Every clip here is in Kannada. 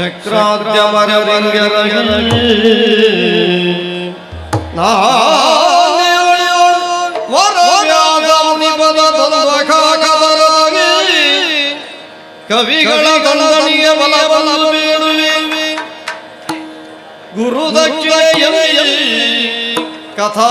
ಶಕ್ರಾದ್ಯಮರಲಿಂಗರಗಿ ಕವಿಗಳ ದಂಡನಿಯ ಬಲವನ್ನು ಬೇಡುವೆ ಗುರು ದಕ್ಷಿಣೆಯಲ್ಲಿ ಕಥಾ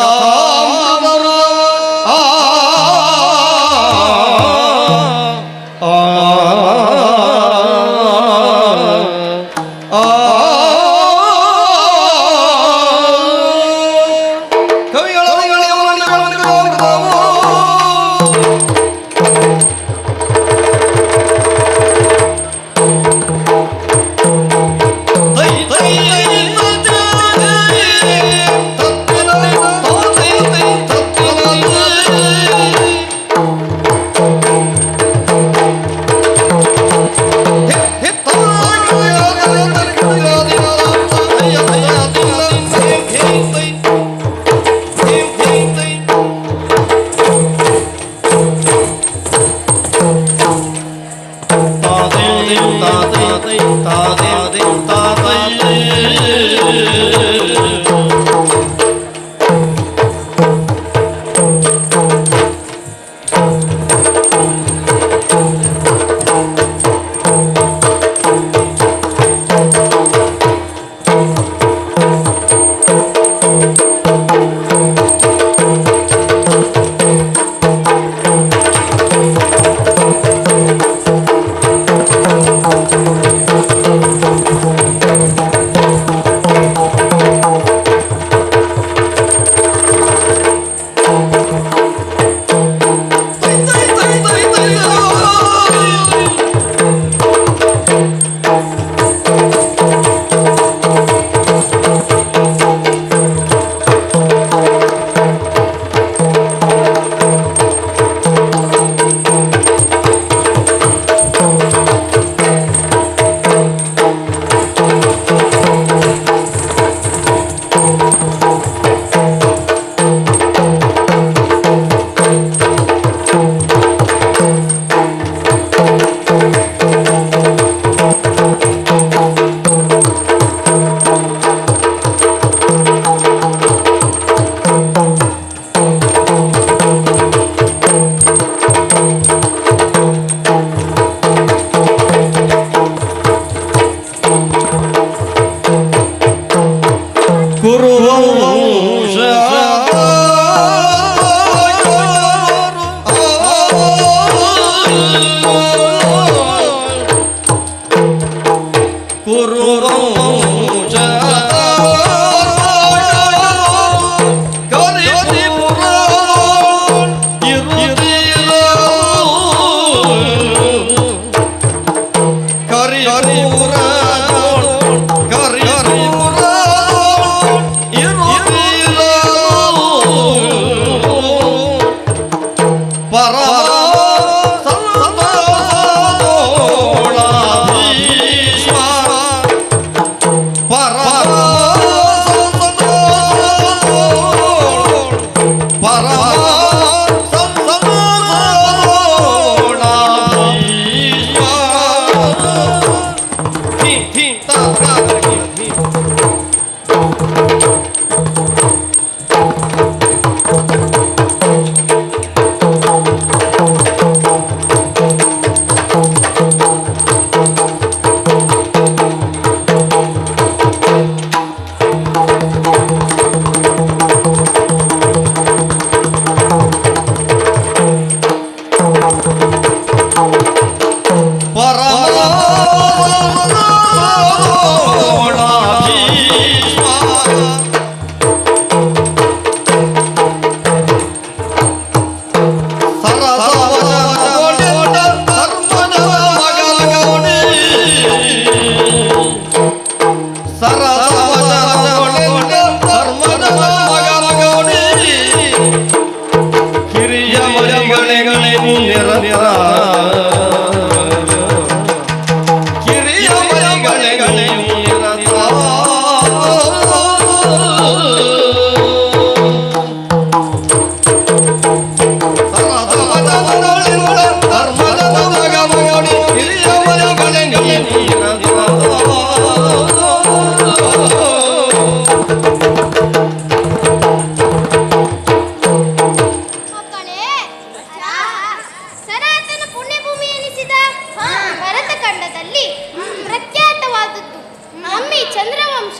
ಚಂದ್ರವಂಶ,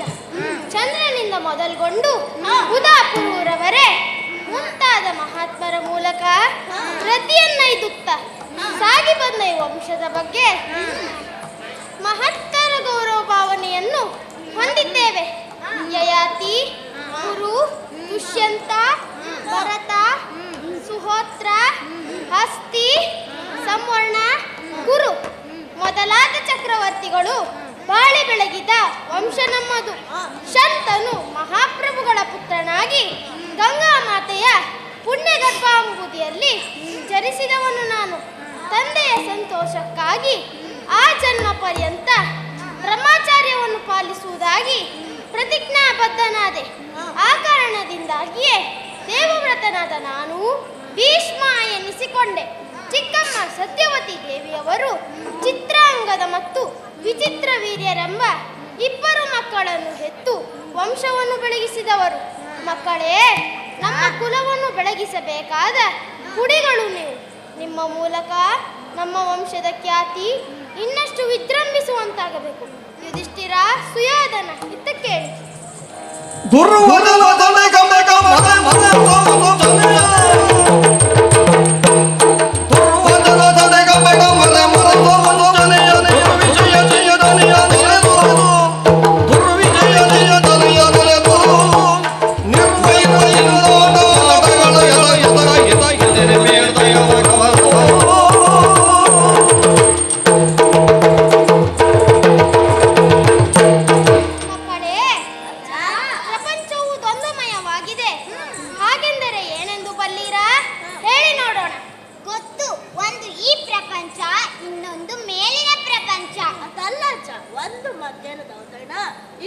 ಚಂದ್ರನಿಂದ ಮೊದಲುಗೊಂಡು ಉದಾಪುರವರೇ ಮುಂತಾದ ಮಹಾತ್ಮರ ಮೂಲಕ ಪ್ರತಿಯನ್ನೈದುತ್ತ ಸಾಗಿ ಬಂದ ಈ ವಂಶದ ಬಗ್ಗೆ ಮಹತ್ತರ ಗೌರವ ಭಾವನೆಯನ್ನು ಹೊಂದಿದ್ದೇವೆ. ಯಯಾತಿ, ಕುರು, ದುಷ್ಯಂತ, ಭರತ, ಸುಹೋತ್ರ, ಹಸ್ತಿ, ಸಂವರ್ಣ, ಕುರು ಮೊದಲಾದ ಚಕ್ರವರ್ತಿಗಳು ಬಾಳಿ ಬೆಳಗಿದ ವಂಶ ನಮ್ಮದು. ಶಂತನು ಮಹಾಪ್ರಭುಗಳ ಪುತ್ರನಾಗಿ ಗಂಗಾ ಮಾತೆಯ ಪುಣ್ಯ ಗರ್ಭಾಂಬುದಿಯಲ್ಲಿ ಜನಿಸಿದವನು ನಾನು. ತಂದೆಯ ಸಂತೋಷಕ್ಕಾಗಿ ಆ ಜನ್ಮ ಪರ್ಯಂತ ಬ್ರಹ್ಮಚಾರ್ಯವನ್ನು ಪಾಲಿಸುವುದಾಗಿ ಪ್ರತಿಜ್ಞಾಬದ್ಧನಾದೆ. ಆ ಕಾರಣದಿಂದಾಗಿಯೇ ದೇವವ್ರತನಾದ ನಾನು ಭೀಷ್ಮ ಎನಿಸಿಕೊಂಡೆ. ಚಿಕ್ಕಮ್ಮ ಸತ್ಯವತಿ ದೇವಿಯವರು ಚಿತ್ರಾಂಗದ ಮತ್ತು ವಿಚಿತ್ರ ವೀರ್ಯರೆಂಬ ಇಬ್ಬರು ಮಕ್ಕಳನ್ನು ಹೆತ್ತು ವಂಶವನ್ನು ಬೆಳಗಿಸಿದವರು. ಮಕ್ಕಳೇ, ನಮ್ಮ ಕುಲವನ್ನು ಬೆಳಗಿಸಬೇಕಾದ ಕುಡಿಗಳು ನೀವು. ನಿಮ್ಮ ಮೂಲಕ ನಮ್ಮ ವಂಶದ ಖ್ಯಾತಿ ಇನ್ನಷ್ಟು ವಿಜೃಂಭಿಸುವಂತಾಗಬೇಕು. ಯುಧಿಷ್ಠಿರ, ಸುಯೋಧನ, ಇತ್ತ ಕೇಳಿ.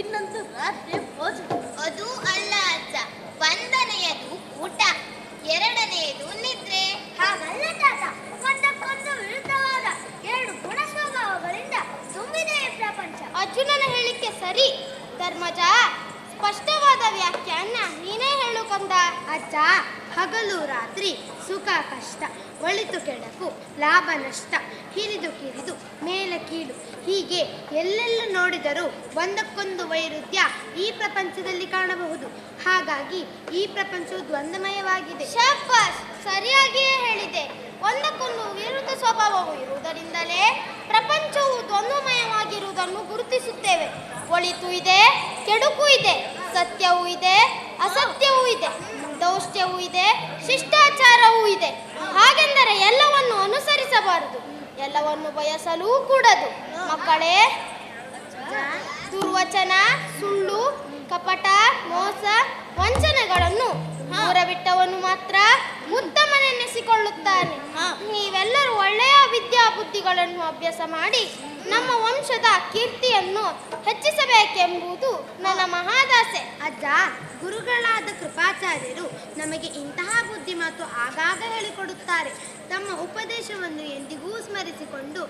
ಇನ್ನೊಂದು ರಾತ್ರಿ ಭೋಜನ. ಅದು ಅಲ್ಲ ಅಜ್ಜ, ಒಂದನೆಯದು ಊಟ, ಎರಡನೆಯದು ನಿದ್ರೆ. ಹಾಗಲ್ಲ ತಾತ, ಒಂದಕ್ಕೊಂದು ವಿರುದ್ಧವಾದ ಎರಡು ಗುಣ ಸ್ವಭಾವಗಳಿಂದ ತುಂಬಿದೆ ಈ ಪ್ರಪಂಚ. ಅರ್ಜುನನ ಹೇಳಿಕೆ ಸರಿ ಧರ್ಮಜ. ಸ್ಪಷ್ಟವಾದ ವ್ಯಾಖ್ಯಾನ ನೀನೇ ಹೇಳು ಕಂದ. ಅಜ್ಜ, ಹಗಲು ರಾತ್ರಿ, ಸುಖ ಕಷ್ಟ, ಒಳಿತು ಕೆಡಕು, ಲಾಭ ನಷ್ಟ, ಹಿರಿದು ಕಿರಿದು, ಮೇಲ ಕೀಳು, ಹೀಗೆ ಎಲ್ಲೆಲ್ಲೂ ನೋಡಿದರೂ ಒಂದಕ್ಕೊಂದು ವೈರುಧ್ಯ ಈ ಪ್ರಪಂಚದಲ್ಲಿ ಕಾಣಬಹುದು. ಹಾಗಾಗಿ ಈ ಪ್ರಪಂಚವು ದ್ವಂದ್ವಮಯವಾಗಿದೆ. ಶಾಬಾಸ್, ಸರಿಯಾಗಿಯೇ ಹೇಳಿದೆ. ಒಂದಕ್ಕೊಂದು ವಿರುದ್ಧ ಸ್ವಭಾವವು ಇರುವುದರಿಂದಲೇ ಪ್ರಪಂಚವು ದ್ವಂದ್ವಮಯವಾಗಿರುವುದನ್ನು ಗುರುತಿಸುತ್ತೇವೆ. ಒಳಿತು ಇದೆ, ಕೆಡುಕು ಇದೆ, ಸತ್ಯವೂ ಇದೆ, ಅಸತ್ಯವೂ ಇದೆ, ದೌಷ್ಟ್ಯವೂ ಇದೆ, ಶಿಷ್ಟಾಚಾರವೂ ಇದೆ. ಹಾಗೆಂದರೆ ಎಲ್ಲವನ್ನು ಅನುಸರಿಸಬಾರದು, ಎಲ್ಲವನ್ನು ಬಯಸಲೂ ಕೂಡದು. ಮಕ್ಕಳೇ, ದುರ್ವಚನ, ಸುಳ್ಳು, ಕಪಟ, ಮೋಸ, ವಂಚನೆಗಳನ್ನು ದೂರ ಬಿಟ್ಟವನು ಮಾತ್ರ ಉತ್ತಮನೆನ್ನಿಸಿಕೊಳ್ಳುತ್ತಾನೆ. ನೀವೆಲ್ಲರೂ ಒಳ್ಳೆಯ ವಿದ್ಯಾ ಬುದ್ಧಿಗಳನ್ನು ಅಭ್ಯಾಸ ಮಾಡಿ ನಮ್ಮ ವಂಶದ ಕೀರ್ತಿಯನ್ನು ಹೆಚ್ಚಿಸಬೇಕೆಂಬುದು ನನ್ನ ಮಹಾದಾಸೆ. ಅಜ್ಜ, ಗುರುಗಳಾದ ಕೃಪಾಚಾರ್ಯರು ನಮಗೆ ಇಂತಹ ಬುದ್ಧಿ ಮಾತು ಆಗಾಗ ಹೇಳಿಕೊಡುತ್ತಾರೆ. ತಮ್ಮ ಉಪದೇಶವನ್ನು ಎಂದಿಗೂ ಸ್ಮರಿಸಿಕೊಂಡು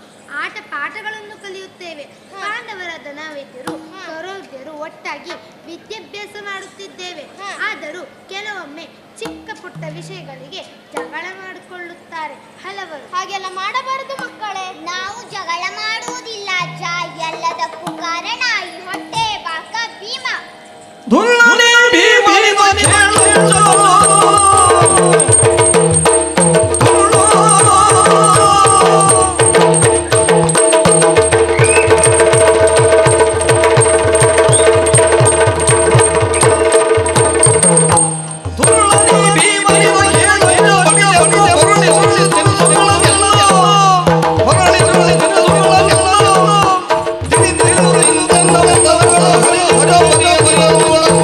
ಆಟ ಪಾಠಗಳನ್ನು ಕಲಿಯುತ್ತೇವೆ. ಪಾಂಡವರಾದ ನಾವೆದ್ದರು ಕೌರವ್ಯರು ಒಟ್ಟಾಗಿ ವಿದ್ಯಾಭ್ಯಾಸ ಮಾಡುತ್ತಿದ್ದೇವೆ. ಆದರೂ ಕೆಲವೊಮ್ಮೆ ಚಿಕ್ಕ ಪುಟ್ಟ ವಿಷಯಗಳಿಗೆ ಜಗಳ ಮಾಡಿಕೊಳ್ಳುತ್ತಾರೆ ಹಲವರು. ಹಾಗೆಲ್ಲ ಮಾಡಬಾರದು ಮಕ್ಕಳೇ. ನಾವು ಜಗಳ ಮಾಡುವುದಿಲ್ಲ ಅಜ್ಜ. ಎಲ್ಲದಕ್ಕೂ ಕಾರಣ ಈ ಹೊಟ್ಟೆ ಬಾಕ ಭೀಮ.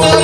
ಹರ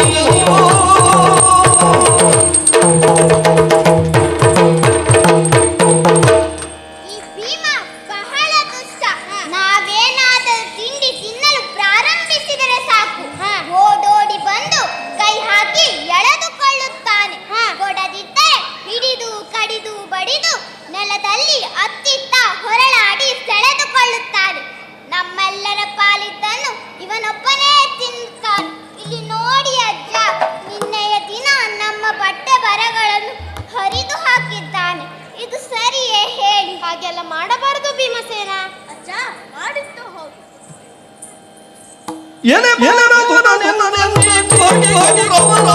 ಎಲೆ ಬಲದ ನೆನಪಿ ಕೌರವರ.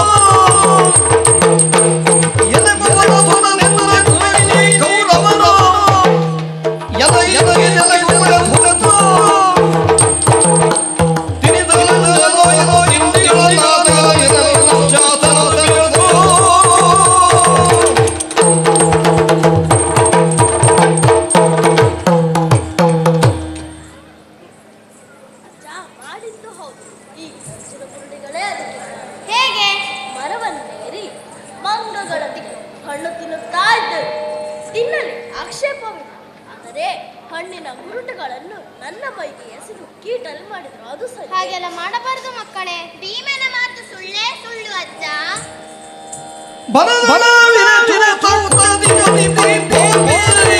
ಎಲೆ ಬಲದ ನೆನಪಿ ಕೌರವರ. ಎಲೆ ಎಲೆ ಎಲೆ ಧುರತ. ತಿರಿದಲೋ ಎಲೋ ಇಂದಿಗಳಾದ ಎಲೆ ಜಾತನ ಬೆಳೆದು. ಅಜ್ಜ ಮಾಡಿದ್ದು ಹೌದು. ಈ ಹಸಿರು ಗುರುಡಿಗಳೇ ಅದಕ್ಕೆ ಹೇಗೆ? ಮರವನ್ನೇರಿ ಮಂಗಗಳ ಹಣ್ಣು ತಿನ್ನುತ್ತಾ ಇದ್ದರು. ತಿನ್ನಲಿ, ಆಕ್ಷೇಪವಿಲ್ಲ. ಆದರೆ ಹಣ್ಣಿನ ಗುರುಟುಗಳನ್ನು ನನ್ನ ಬೈಗೆ ಎಸೆದು ಕೀಟಲ್ ಮಾಡಿದ್ರು. ಅದು ಸರಿ. ಹಾಗೆಲ್ಲ ಮಾಡಬಾರದು ಮಕ್ಕಳೇ. ಭೀಮನ ಮಾತು ಸುಳ್ಳೇ ಸುಳ್ಳು ಅಜ್ಜ. ಬಲವಿನ ತುರತೌತದಿ ನದಿ ಬೋಬೇರಿ.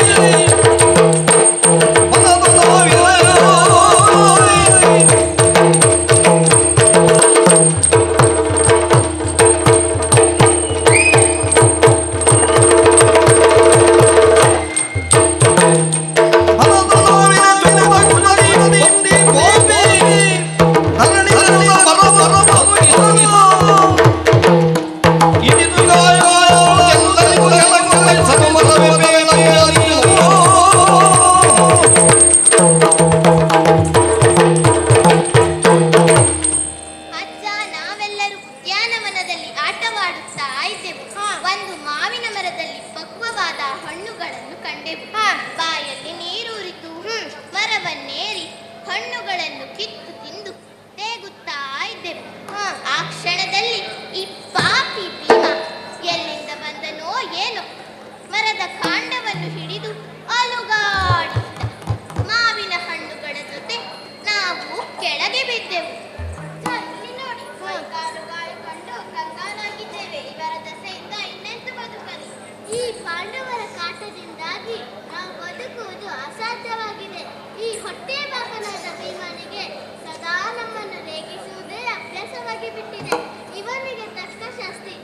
ಅಜ್ಜ, ನಾವೆಲ್ಲರೂ ಉದ್ಯಾನವನದಲ್ಲಿ ಆಟವಾಡುತ್ತಾ ಇದ್ದೆವು. ಒಂದು ಮಾವಿನ ಮರದಲ್ಲಿ ಪಕ್ವವಾದ ಹಣ್ಣುಗಳನ್ನು ಕಂಡೆವು. ಬಾಯಲ್ಲಿ ನೀರೂರಿತು. ಮರವನ್ನೇರಿ ಹಣ್ಣುಗಳನ್ನು ಕಿತ್ತು ತಿಂದು ತೇಗುತ್ತಾ ಇದ್ದೆವು. ಆ ಕ್ಷಣದಲ್ಲಿ ಈ ಪಾಪಿ ಭೀಮ ಎಲ್ಲಿಂದ ಬಂದನೋ ಏನೋ ಮರದ ಕಾಂಡವನ್ನು ಹಿಡಿದು ಅಲುಗಾಡಿಸಿದ. ಮಾವಿನ ಹಣ್ಣುಗಳ ಜೊತೆ ನಾವು ಕೆಳಗೆ ಬಿದ್ದೆವು. ಇಲ್ಲಿ ನೋಡಿ, ಕಾಲು ಗಾಯ ಕಂಡು ಕಂಗಾಲಾಗಿದ್ದೇವೆ. ಇವರ ದಸೆಯಿಂದ ಇನ್ನೆಂದು ಬದುಕಲಿ? ಈ ಪಾಂಡವರ ಕಾಟದಿಂದಾಗಿ ನಾವು ಬದುಕುವುದು ಅಸಾಧ್ಯವಾಗಿದೆ. ಈ ಹೊಟ್ಟೆ ಬಾಕನಾದ ಭೀಮನಿಗೆ ಸದಾ ನಮ್ಮನ್ನು ರೇಗಿಸುವುದೇ ಅಭ್ಯಾಸವಾಗಿ ಬಿಟ್ಟಿದೆ. ಇವನಿಗೆ ತಕ್ಕ ಶಾಸ್ತಿ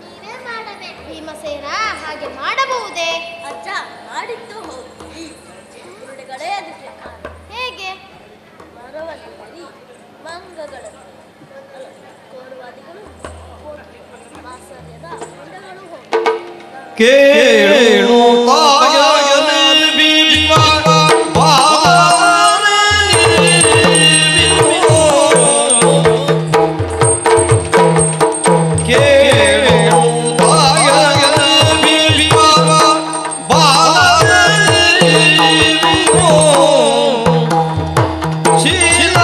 ನೀವೇ ಮಾಡಬೇಕು. ಭೀಮಸೇನ ಹಾಗೆ ಮಾಡಬಹುದೇ? ಅಜ್ಜ ಮಾಡಿದ್ದು ಹೌದು. ಈ ಗುರುಡಿಗಳೇ ಅದಕ್ಕೆ ಕಾರಣ. ಹೇಗೆ? ಮರವನ್ನೇರಿ ಮಂಗಗಳನ್ನು ಕೋರುವಾದಿಗಳು ಮಾತ್ಸರ್ಯದ ಹೊಂಡಗಳು ಹೋಗಿ ಕೇಳು ತಾಯನೇ ಭೀಮ ಬಾಲನೇ ಭೀಮ. ಕೇಳು ತಾಯನೇ ಭೀಮ ಬಾಲನೇ ಭೀಮ. ಶೀಲ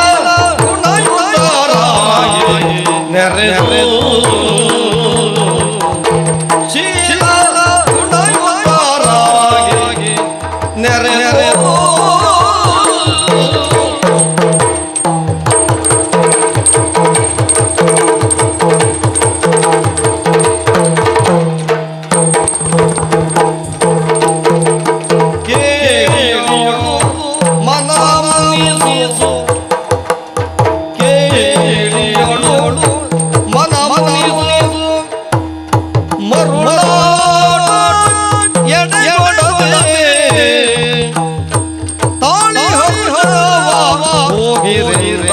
ಗುಣಯುತರಾಗಿ ನೆರೆದು. ಶೀಲ ಗುಣಯುತರಾಗಿ ನೆರೆದು. ಕೇಳಿಯು ಮನಮನಿಸು. ಕೇಳಿಯಳು ಮನಮನಿಸು. ಮರುಳಾಟ ಎಡೆಯೊಡನೆ ತಾಳಿ ಹರಿಹರವ ಹೋಗಿರಿದ.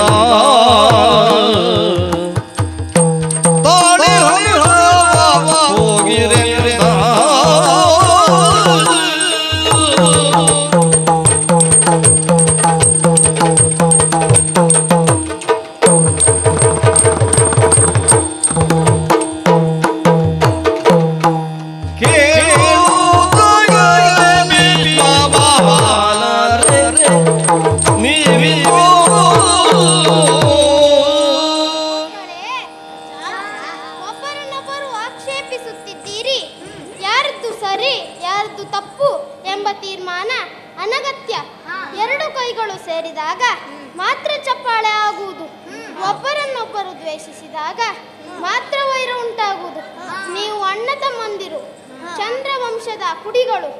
ತಾಳಿ ಹರಿಹರವ ಹೋಗಿರಿದ. ಒಬ್ಬರನ್ನೊಬ್ಬರು ಆಕ್ಷೇಪಿಸುತ್ತಿದ್ದೀರಿ. ಯಾರದ್ದು ಸರಿ ಯಾರದ್ದು ತಪ್ಪು ಎಂಬ ತೀರ್ಮಾನ ಅನಗತ್ಯ. ಎರಡು ಕೈಗಳು ಸೇರಿದಾಗ ಮಾತ್ರ ಚಪ್ಪಾಳೆ ಆಗುವುದು. ಒಬ್ಬರನ್ನೊಬ್ಬರು ದ್ವೇಷಿಸಿದಾಗ ಮಾತ್ರ ವೈರ ಉಂಟಾಗುವುದು. ನೀವು ಅಣ್ಣ ತಮ್ಮಂದಿರು, ಚಂದ್ರವಂಶದ ಕುಡಿಗಳು.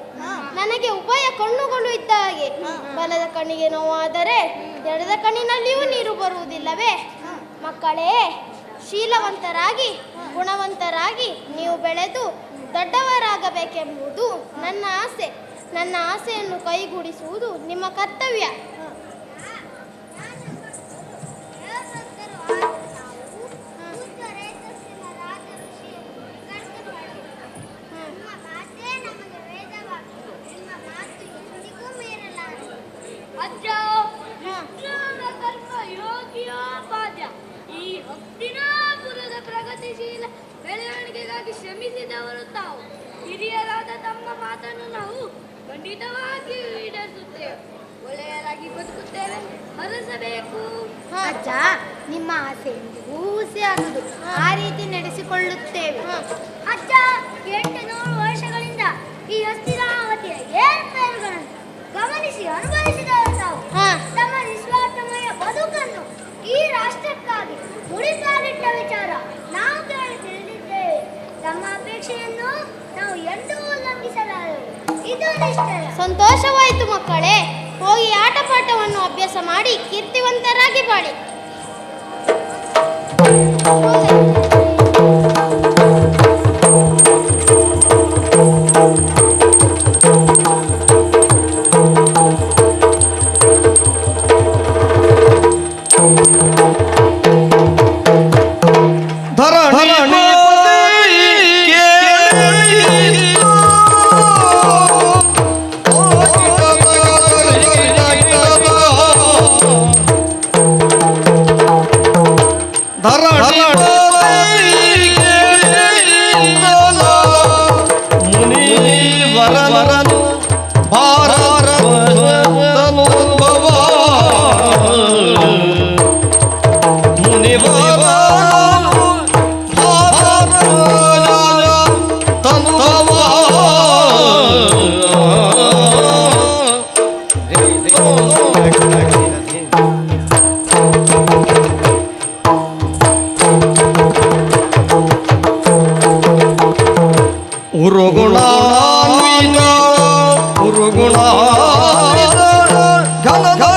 ನನಗೆ ಉಭಯ ಕಣ್ಣುಗಳು ಇದ್ದ ಹಾಗೆ. ಬಲದ ಕಣ್ಣಿಗೆ ನೋವಾದರೆ ಎಡದ ಕಣ್ಣಿನಲ್ಲಿಯೂ ನೀರು ಬರುವುದಿಲ್ಲವೇ? ಮಕ್ಕಳೇ, ಶೀಲವಂತರಾಗಿ ಗುಣವಂತರಾಗಿ ನೀವು ಬೆಳೆದು ದೊಡ್ಡವರಾಗಬೇಕೆಂಬುದು ನನ್ನ ಆಸೆ. ನನ್ನ ಆಸೆಯನ್ನು ಕೈಗೂಡಿಸುವುದು ನಿಮ್ಮ ಕರ್ತವ್ಯ. ಜೀವಿಸಿದವರು ತಾವು. ಹಿರಿಯರಾದ ತಮ್ಮ ಮಾತನ್ನು ನಾವು ಖಂಡಿತವಾಗಿಯೂ ಈಡೇರಿಸುತ್ತೇವೆ. ಒಳ್ಳೆಯರಾಗಿ ಬದುಕುತ್ತೇವೆ, ಹರಸಬೇಕು. ಅಜ್ಜ, ನಿಮ್ಮ ಆಸೆ ಎಂದಿಗೂ ಹುಸಿ ಆಗುದು. ಆ ರೀತಿ ನಡೆಸಿಕೊಳ್ಳುತ್ತೇವೆ. ಅಜ್ಜ, 800 ವರ್ಷಗಳಿಂದ ಈ ಹಸ್ತಿನಾವತಿಯ ಏರ್ಪೇರುಗಳನ್ನು ಗಮನಿಸಿ ಅನುಭವಿಸಿದವರು ತಾವು. ತಮ್ಮ ನಿಸ್ವಾರ್ಥಮಯ ಬದುಕನ್ನು ಈ ರಾಷ್ಟ್ರಕ್ಕಾಗಿ ಮುಡಿಪಾಗಿಟ್ಟ ವಿಚಾರ ನಾವು ಕೇಳಿ ತಿಳಿದಿದ್ದೇವೆ. ತಮ್ಮ ಅಪೇಕ್ಷೆಯನ್ನು ನಾವು ಎಂದೂ ಉಲ್ಲಂಘಿಸಲಾರೆವು. ಇದು ನಿಶ್ಚಯ. ಸಂತೋಷವಾಯಿತು ಮಕ್ಕಳೇ. ಹೋಗಿ ಆಟಪಾಠವನ್ನು ಅಭ್ಯಾಸ ಮಾಡಿ ಕೀರ್ತಿವಂತರಾಗಿ ಬಾಳಿ.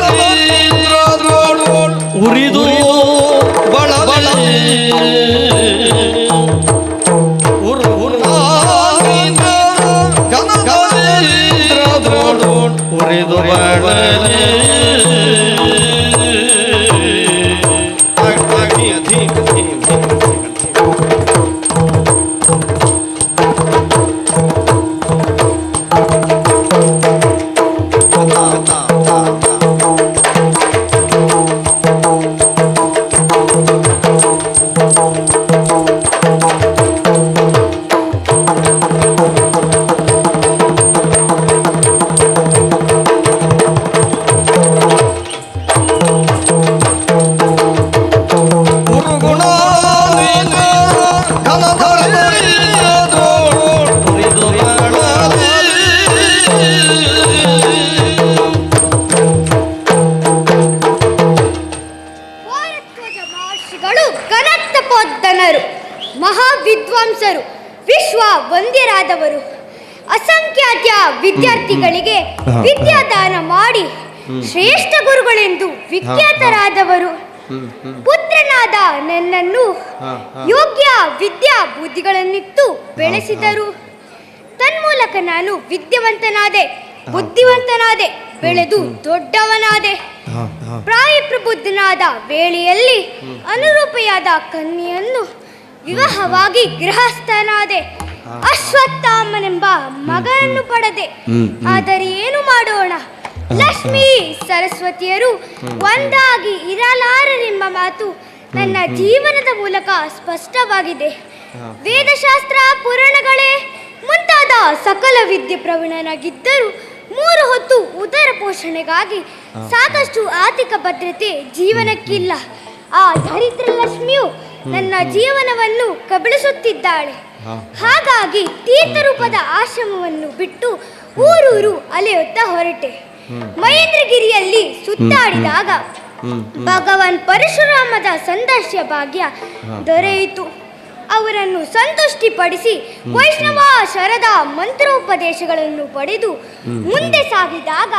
ಧರಣಿ ಉರಿದು ಉರಿದು ಮಹಾವಿದ್ವಾಂಸರು, ವಿಶ್ವ ವಂದ್ಯರಾದವರು, ಅಸಂಖ್ಯಾತ ವಿದ್ಯಾರ್ಥಿಗಳಿಗೆ ವಿದ್ಯಾದಾನ ಮಾಡಿ ಶ್ರೇಷ್ಠ ಗುರುಗಳೆಂದು ವಿಖ್ಯಾತರಾದವರು, ಪುತ್ರನಾದ ನನ್ನನ್ನು ಯೋಗ್ಯ ವಿದ್ಯಾ ಬುದ್ಧಿಗಳನ್ನಿತ್ತು ಬೆಳೆಸಿದರು. ತನ್ಮೂಲಕ ನಾನು ವಿದ್ಯಾವಂತನಾದೆ, ಬುದ್ಧಿವಂತನಾದೆ, ಬೆಳೆದು ದೊಡ್ಡವನಾದೆ. ಪ್ರಾಯಪ್ರಬುದ್ಧನಾದ ವೇಳೆಯಲ್ಲಿ ಅನುರೂಪೆಯಾದ ಕನ್ಯೆಯನ್ನು ವಿವಾಹವಾಗಿ ಗೃಹಸ್ಥನಾದೆ. ಅಶ್ವತ್ಥಾಮನೆಂಬ ಮಗನನ್ನು ಪಡೆದೆ. ಆದರೆ ಏನು ಮಾಡೋಣ, ಲಕ್ಷ್ಮೀ ಸರಸ್ವತಿಯರು ಒಂದಾಗಿ ಇರಲಾರರೆಂಬ ಮಾತು ನನ್ನ ಜೀವನದ ಮೂಲಕ ಸ್ಪಷ್ಟವಾಗಿದೆ. ವೇದಶಾಸ್ತ್ರ, ಪುರಾಣಗಳೇ ಮುಂತಾದ ಸಕಲ ವಿದ್ಯೆ ಪ್ರವೀಣನಾಗಿದ್ದರೂ 3 ಹೊತ್ತು ಉದರ ಪೋಷಣೆಗಾಗಿ ಸಾಕಷ್ಟು ಆರ್ಥಿಕ ಭದ್ರತೆ ಜೀವನಕ್ಕಿಲ್ಲ. ಆ ದರಿದ್ರ ಲಕ್ಷ್ಮಿಯು ನನ್ನ ಜೀವನವನ್ನು ಕಬಳಿಸುತ್ತಿದ್ದಾಳೆ. ಹಾಗಾಗಿ ತೀರ್ಥರೂಪದ ಆಶ್ರಮವನ್ನು ಬಿಟ್ಟು ಊರೂರು ಅಲೆಯುತ್ತಾ ಹೊರಟೆ. ಮಹೇಂದ್ರಗಿರಿಯಲ್ಲಿ ಸುತ್ತಾಡಿದಾಗ ಭಗವಾನ್ ಪರಶುರಾಮದ ಸಂದರ್ಶ ಭಾಗ್ಯ ದೊರೆಯಿತು. ಅವರನ್ನು ಸಂತುಷ್ಟಿಪಡಿಸಿ ವೈಷ್ಣವ ಶರದ ಮಂತ್ರೋಪದೇಶಗಳನ್ನು ಪಡೆದು ಮುಂದೆ ಸಾಗಿದಾಗ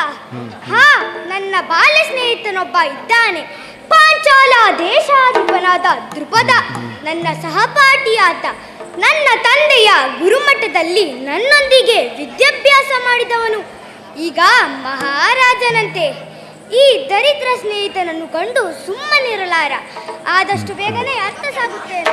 ನನ್ನ ಬಾಲ್ಯ ಸ್ನೇಹಿತನೊಬ್ಬ ಇದ್ದಾನೆ. ಪಾಂಚಾಲ ದೇಶಾಧಿಪನಾದ ದೃಪದ ನನ್ನ ಸಹಪಾಠಿಯಾದ, ನನ್ನ ತಂದೆಯ ಗುರುಮಠದಲ್ಲಿ ನನ್ನೊಂದಿಗೆ ವಿದ್ಯಾಭ್ಯಾಸ ಮಾಡಿದವನು. ಈಗ ಮಹಾರಾಜನಂತೆ. ಈ ದರಿದ್ರ ಸ್ನೇಹಿತನನ್ನು ಕಂಡು ಸುಮ್ಮನಿರಲಾರ. ಆದಷ್ಟು ಬೇಗನೆ ಅರ್ಥ ಸಾಗುತ್ತೇನೆ.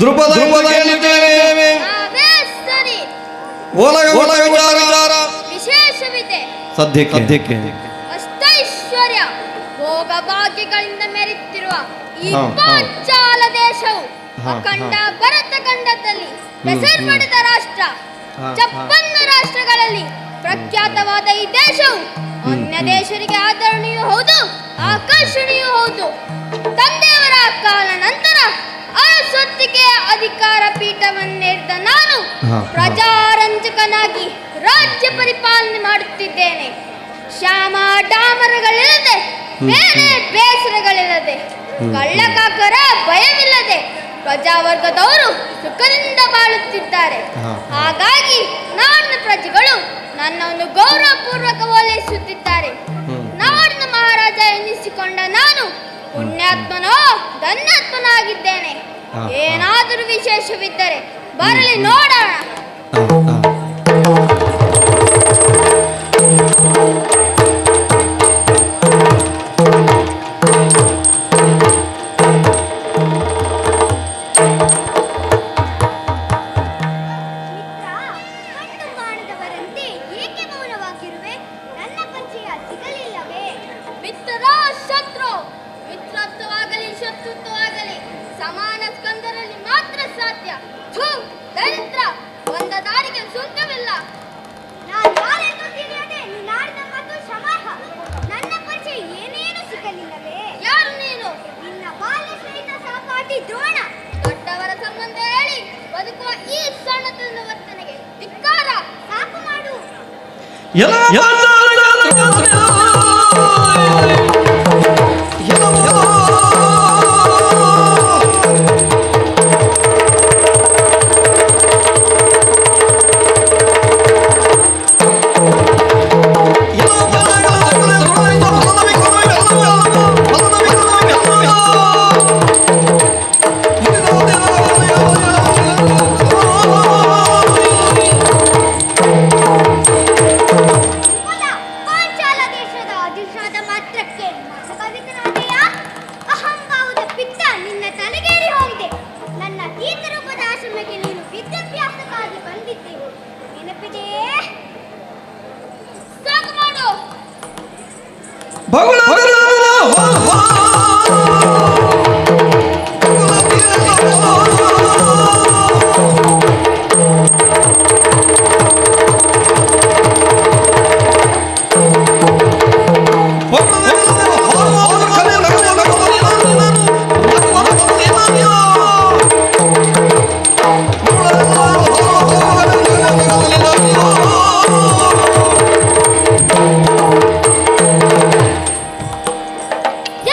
ದೃಪದ ಕೇಳಿದ್ದೇವೆ. ಅವೇ ಸರಿ. ಒಲಗ ವಿಚಾರ ವಿಶೇಷವಿದೆ. ಸದ್ಯಕ್ಕೆ ಅಷ್ಟೈಶ್ವರ್ಯ ಭೋಗ ಭಾಗ್ಯಗಳಿಂದ ಮೆರೆಯುತ್ತಿರುವ ಈ ಹಾ, ಹಾ. ಪಾಂಚಾಲ ದೇಶವು ಹಾ, ಅಖಂಡ ಹಾ. ಭರತ ಖಂಡದಲ್ಲಿ ಹೆಸರು ಪಡೆದ ರಾಷ್ಟ್ರ. ಹಾ, ಚಪ್ಪನ್ನ ರಾಷ್ಟ್ರಗಳಲ್ಲಿ ಪ್ರಖ್ಯಾತವಾದ ಈ ದೇಶವು ಅನ್ಯ ದೇಶರಿಗೆ ಆದರಣೀಯೂ ಹೌದು, ಆಕರ್ಷಣೀಯೂ ಹೌದು. ತಂದೆಯವರ ಕಾಲ ನಂತರ ಆ ಸ್ವತ್ತಿಗೆ ಅಧಿಕಾರ ಪೀಠವನ್ನೇರಿದ ನಾನು ಹಾ, ಹಾ. ಪ್ರಜಾರಂಜಕನಾಗಿ ರಾಜ್ಯ ಪರಿಪಾಲನೆ ಮಾಡುತ್ತಿದ್ದೇನೆ. ಶ್ಯಾಮ ಡಾಮರಗಳಿಲ್ಲದೆ, ಬೇರೆ ಬೇಸರಗಳಿಲ್ಲದೆ, ಕಳ್ಳಕಾಕರ ಭಯವಿಲ್ಲದೆ ಪ್ರಜಾವರ್ಗದವರು ಸುಖದಿಂದ ಬಾಳುತ್ತಿದ್ದಾರೆ. ಹಾ. ಹಾಗಾಗಿ ನಾಡಿನ ಪ್ರಜೆಗಳು ನನ್ನನ್ನು ಗೌರವಪೂರ್ವಕ ಓಲೈಸುತ್ತಿದ್ದಾರೆ. ನಾಡಿನ ಮಹಾರಾಜ ಎನ್ನಿಸಿಕೊಂಡ ನಾನು ಪುಣ್ಯಾತ್ಮನೋ ಧನ್ಯಾತ್ಮನಾಗಿದ್ದೇನೆ. ಹಾ, ಹಾ. ಏನಾದರೂ ವಿಶೇಷವಿದ್ದರೆ ಬರಲಿ ನೋಡೋಣ. ಮಿತ್ರ, ಕಣ್ಣು ಕಾಣದವರಂತೆ ಏಕೆ ಮೌನವಾಗಿರುವೆ? ನನ್ನ ಪರಿಚಯ ಸಿಗಲಿಲ್ಲವೇ? ಮಿತ್ರ ಶತ್ರು, ಮಿತ್ರತ್ವವಾಗಲಿ ಶತ್ರುತ್ವವಾಗಲಿ ಸಮಾನ ಸ್ಕಂದರಲ್ಲಿ ಮಾತ್ರ ಸಾಧ್ಯ. ಥು, ದರಿದ್ರ, ಒಂದ ದಾರಿಗೆ ಸುಂಕವಿಲ್ಲ. ನಾನು ಯಾರೆಂದು ತಿಳಿಯದೆ ನೀನಾಡಿದ ಮಾತು ಶ್ರಮಾರ್ಹ. ನನ್ನ ಪರಿಚಯ ಏನೇನು ಸಿಗಲಿಲ್ಲವೇ? ಯಾರು ನೀನು? ನಿನ್ನ ಬಾಲ್ಯ ಸ್ನೇಹಿತ ಸಹಪಾಠಿ ದ್ರೋಣ. ದೊಡ್ಡವರ ಸಂಬಂಧ ಹೇಳಿ ಬದುಕುವ ಈ ಸಣ್ಣತನದ ವರ್ತನೆಗೆ ಧಿಕ್ಕಾರ. ಸಾಕು ಮಾಡು. ಮೊಲ, ಪಾಂಚಾಲ ದೇಶದ ಅಧಿಷ್ಠಾದ ಮಾತ್ರಕ್ಕೆ ಮಾಸಕವಿತನಾದೆಯಾ? ಅಹಂಭಾವದ ಪಿತ್ತ ನಿನ್ನ ತಲೆಗೇರಿ ಹೋಗಿದೆ. ನನ್ನ ಈತರೂಪದ ಆಶ್ರಮಕ್ಕೆ ನೀನು ವಿದ್ಯಾಭ್ಯಾಸಕ್ಕಾಗಿ ಬಂದಿದ್ದೆ, ನೆನಪಿದೆಯೇ? ಸಾಕು ಮಾಡು.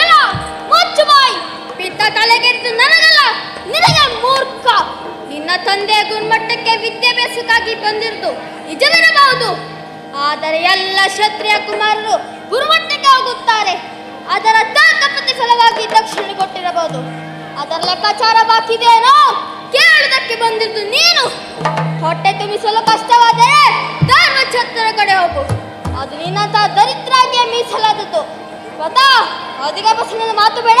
ಎಲ್ಲ ಮುಚ್ಚು ಬಾಯಿ. ಪಿತ್ತ ತಲೆಗೆದ್ದು ನನಗಲ್ಲ, ನಿನಗೆ ಮೂರ್ಖ. ನಿನ್ನ ತಂದೆ ಗುಣಮಟ್ಟಕ್ಕೆ ವಿದ್ಯಾಭ್ಯಾಸಕ್ಕಾಗಿ ಬಂದಿರುವುದು ನಿಜವಿರಬಹುದು. ಆದರೆ ಎಲ್ಲ ಕ್ಷತ್ರಿಯ ಕುಮಾರರು ಗುರುಮಟ್ಟಕ್ಕೆ ಹೋಗುತ್ತಾರೆ. ಅದರ ತಕ್ಕ ಪ್ರತಿಫಲವಾಗಿ ದಕ್ಷಿಣೆ ಕೊಟ್ಟಿರಬಹುದು. ಅದರ ಲೆಕ್ಕಾಚಾರ ಬಾಕಿದೇನೋ ಕೇಳುವುದಕ್ಕೆ ಬಂದಿದ್ದು ನೀನು. ಹೊಟ್ಟೆ ತುಂಬಿಸಲು ಕಷ್ಟವಾದರೆ ಧರ್ಮ ಛತ್ತರ ಕಡೆ ಹೋಗು. ಅದು ನಿನ್ನಂತಹ ದರಿದ್ರಾಗಿಯೇ ಮೀಸಲಾದದ್ದು. ಗೊತ್ತಾ? ಅಧಿಕ ಬಸನ ಮಾತು ಬೇಡ,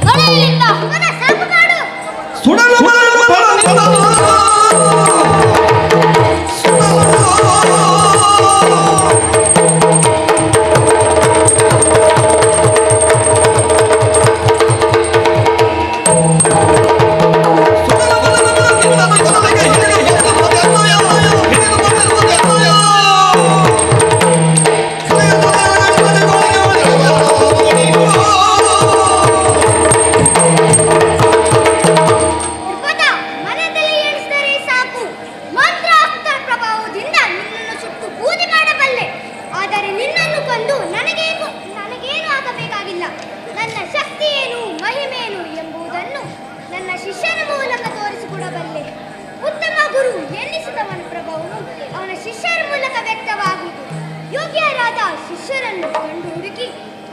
ನಡೆಯಲಿಲ್ಲ. ಮೊಲ, ಸಾಕು ಮಾಡು. ನಿರ್ಬಂಧ, ಮನದಲ್ಲಿ ಎಣಿಸಿದರೆ ಸಾಕು. ಮಂತ್ರಾಸ್ತ್ರ ಪ್ರಭಾವದಿಂದ ನಿನ್ನನ್ನು ಸುಟ್ಟು ಬೂದಿ ಮಾಡಬಲ್ಲೆ. ಆದರೆ ನಿನ್ನನ್ನು ಕೊಂದು ನನಗೇನು ಆಗಬೇಕಾಗಿಲ್ಲ. ನನ್ನ ಶಕ್ತಿ ಏನು, ಮಹಿಮೇನು ಎಂಬುದನ್ನು ನನ್ನ ಶಿಷ್ಯನ ಮೂಲಕ ತೋರಿಸಿಕೊಡಬಲ್ಲೆ. ಉತ್ತಮ ಗುರು ಎನ್ನಿಸಿದವನ ಪ್ರಭಾವವು ಅವನ ಶಿಷ್ಯರ ಮೂಲಕ ವ್ಯಕ್ತವಾಗುವುದು. ಯೋಗ್ಯರಾದ ಶಿಷ್ಯರನ್ನು ಕಂಡು ಹುಡುಕಿ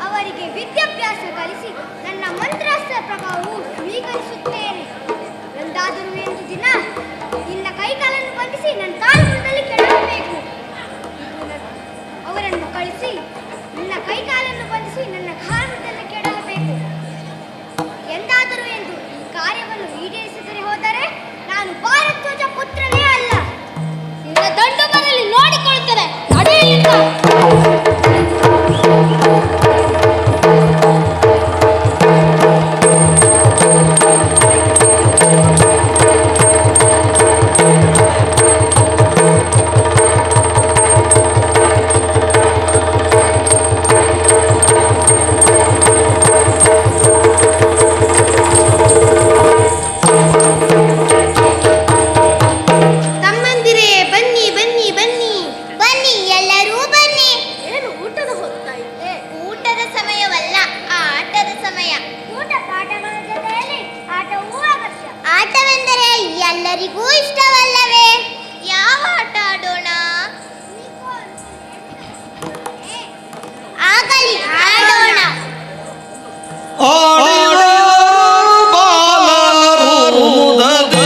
ಅವರಿಗೆ ವಿದ್ಯಾಭ್ಯಾಸ ಕಲಿಸಿ ನನ್ನ ಮಂತ್ರಾಸ್ತ್ರ ಪ್ರಭಾವವು ಸ್ವೀಕರಿಸುತ್ತೇನೆ. ಎಂದಾದರೂ ಒಂದು ದಿನ ನಿನ್ನ ಕೈಕಾಲನ್ನು ಬಂಧಿಸಿ ನನ್ನ ಕಾಲುಗಳಲ್ಲಿ ಕೆಡವಬೇಕು. ಅವರನ್ನು ಕಳಿಸಿ ನಿನ್ನ ಕೈಕಾಲನ್ನು ಬಂಧಿಸಿ ನನ್ನ ಕಾಲದಲ್ಲಿ ಕೆಡವಬೇಕು. ಎಂದಾದರೂ ಎಂದು ಈ ಕಾರ್ಯವನ್ನು ಈಡೇರಿಸಿದರೆ ಹೋದರೆ ನಾನು ಭಾರದ್ವಾಜ ಪುತ್ರನೇ ಅಲ್ಲ. ನಿನ್ನ ದಂಡು ಬರಲಿ ನೋಡಿಕೊಳ್ತೇನೆ. ನಡೆಯಲಿಲ್ಲ. ತಮ್ಮಂದಿರೇ ಬನ್ನಿ ಬನ್ನಿ ಬನ್ನಿ. ಬನ್ನಿ, ಎಲ್ಲರೂ ಬನ್ನಿ. ಏನು ಊಟದ ಹೊತ್ತಾ ಇದೆ? ಊಟದ ಸಮಯವಲ್ಲ, ಆಟದ ಸಮಯ. ಊಟ ಪಾಠಗಳ ಜೊತೆಯಲ್ಲಿ ಆಟವೂ ಅವಶ್ಯ. ಆಟವೆಂದರೆ ಎಲ್ಲರಿಗೂ ಇಷ್ಟವಲ್ಲವೇ? ಯಾವ ಆಟ ಆಡೋಣ? ಆಗಲಿ, ಆಡೋಣ. ಆಡಿದ ಬಾಲರು ಮುದದಿ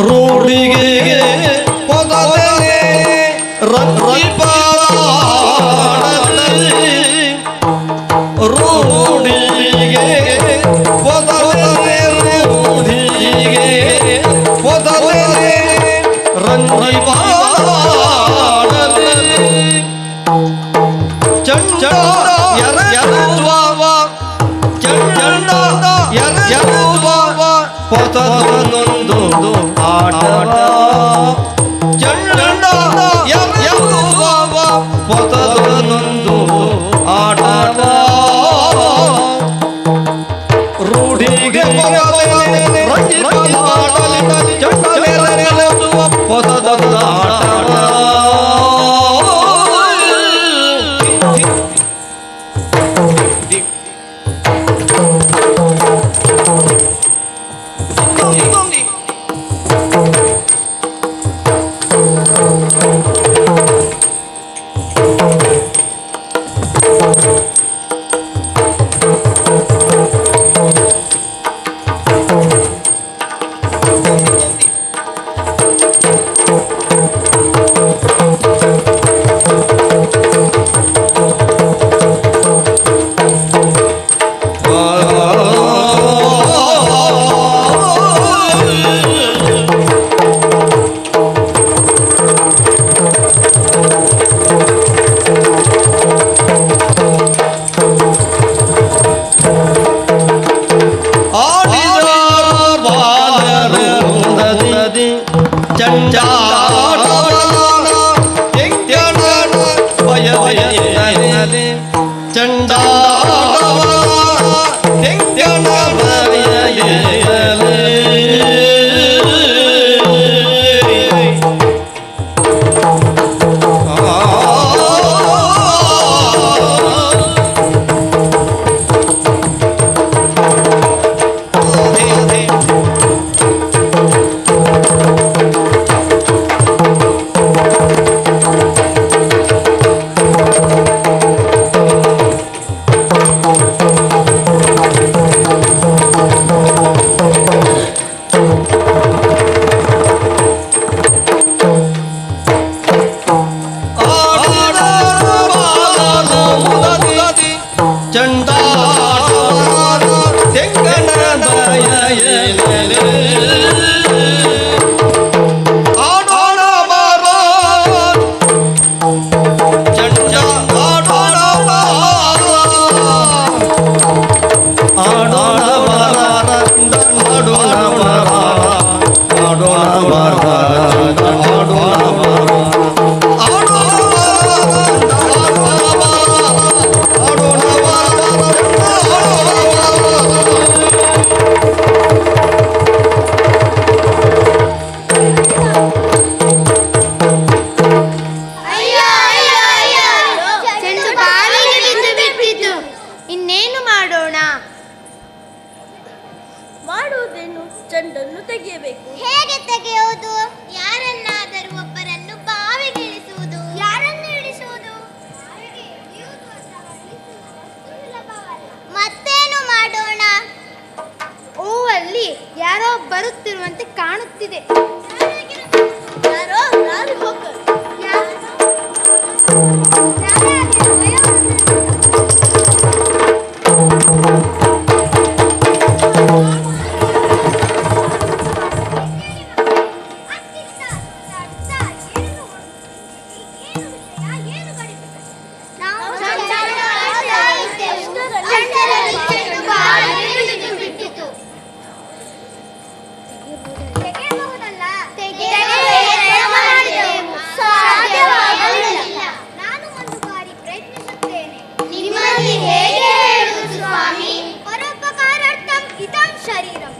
ರೂಢಿಗೆ ಪೊದಲೇ ರಂಗಿಪಾಡಲಿ ರೂಢಿಗೆ ಪೊದಲೇ ರೂಢಿಗೆ ಪೊದಲೇ ರಂಗಿಪಾಡಲಿ ಚಂಡ ಎರವ ಚಂಡ ಎರವ ಪೊದಲೊಂದು ಆಟ ಚಂಡ ಎರವ ಪೊದಲೊಂದು ಆಟ ರೂಢಿಗೆ ಪೊದಲ ಆಟ ಬರುತ್ತಿರುವಂತೆ ಕಾಣುತ್ತಿದೆ. ಯಾರೋ ದಾರಿ ಹೋಗ್ತಾರೆ. ನಾನು ಒಂದು ಬಾರಿ ಪ್ರಯತ್ನಿಸುತ್ತೇನೆ. ನಿಮ್ಮಲ್ಲಿ ಹೇಗೆ ಹೇಳುವುದು ಸ್ವಾಮಿ? ಪರೋಪಕಾರಾರ್ಥಂ ಇದಂ ಶರೀರಂ.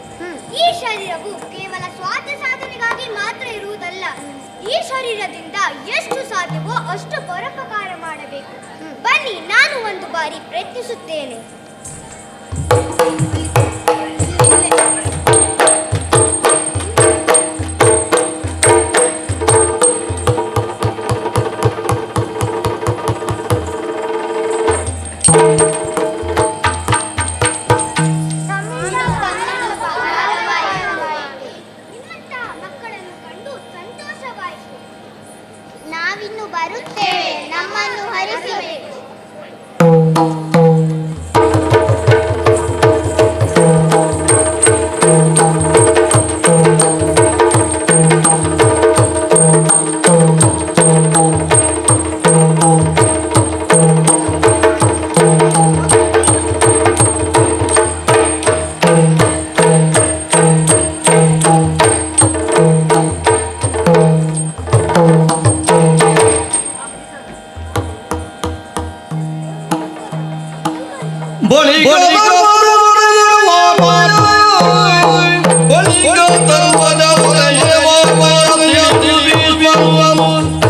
ಈ ಶರೀರವು ಕೇವಲ ಸ್ವಾರ್ಥ ಸಾಧನೆಗಾಗಿ ಮಾತ್ರ ಇರುವುದಲ್ಲ. ಈ ಶರೀರದಿಂದ ಎಷ್ಟು ಸಾಧ್ಯವೋ ಅಷ್ಟು ಪರೋಪಕಾರ ಮಾಡಬೇಕು. ಬನ್ನಿ, ನಾನು ಒಂದು ಬಾರಿ ಪ್ರಯತ್ನಿಸುತ್ತೇನೆ. ನಿಮ್ಮಂತಹ ಮಕ್ಕಳನ್ನು ಕಂಡು ಸಂತೋಷವಾಯಿತು. ನಾವಿನ್ನು ಬರುತ್ತೇವೆ, ನಮ್ಮನ್ನು ಹರಿಸಬೇಕು.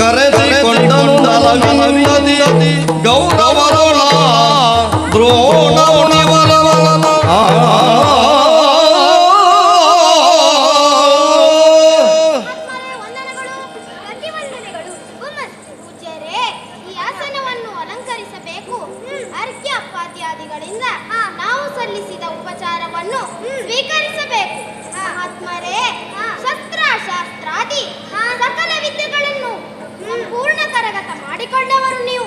ಕರೆಸಿಕೊಂಡನು ನಲವಿನದಿ ಗೌರವದೊಳ ದ್ರೋಣವನಿವಲವನ ವಂದನೆಗಳು, ಪ್ರತಿವಂದನೆಗಳು. ಪೂಜ್ಯರೇ, ಈ ಆಸನವನ್ನು ಅಲಂಕರಿಸಬೇಕು. ಅರ್ಘ್ಯ ಪಾದ್ಯಾದಿಗಳಿಂದ ನಾವು ಸಲ್ಲಿಸಿದ ಉಪಚಾರವನ್ನು ಸ್ವೀಕರಿಸಬೇಕು. ಮಹಾತ್ಮರೇ, ಶಸ್ತ್ರಾದಿ ಸಕಲ ವಿದ್ಯೆಗಳನ್ನು ಸಂಪೂರ್ಣ ಕರಗತ ಮಾಡಿಕೊಂಡವರು ನೀವು.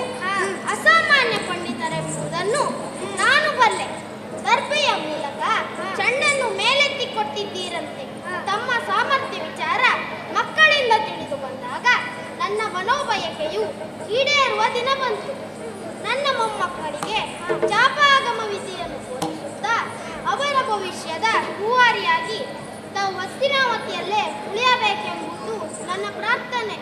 ಅಸಾಮಾನ್ಯ ಪಂಡಿತರೆಂಬುದನ್ನು ನಾನು ಬಲ್ಲೆ. ದರ್ಬೆಯ ಮೂಲಕ ಚೆಂಡನ್ನು ಮೇಲೆತ್ತಿ ಕೊಟ್ಟಿದ್ದೀರಂತೆ. ತಮ್ಮ ಸಾಮರ್ಥ್ಯ ವಿಚಾರ ಮಕ್ಕಳಿಂದ ತಿಳಿದು ಬಂದಾಗ ನನ್ನ ಮನೋಬಯಕೆಯು ಈಡೇರುವ ದಿನ ಬಂತು. ನನ್ನ ಮೊಮ್ಮಕ್ಕಳಿಗೆ ಜಾಪಾಗಮ ವಿಧಿಯನ್ನು ಬೋಧಿಸುತ್ತಾ ಅವರ ಭವಿಷ್ಯದ ರೂವಾರಿಯಾಗಿ ತಾವು ಹಸ್ತಿನಾವತಿಯಲ್ಲೇ ಉಳಿಯಬೇಕೆಂಬುದು ನನ್ನ ಪ್ರಾರ್ಥನೆ.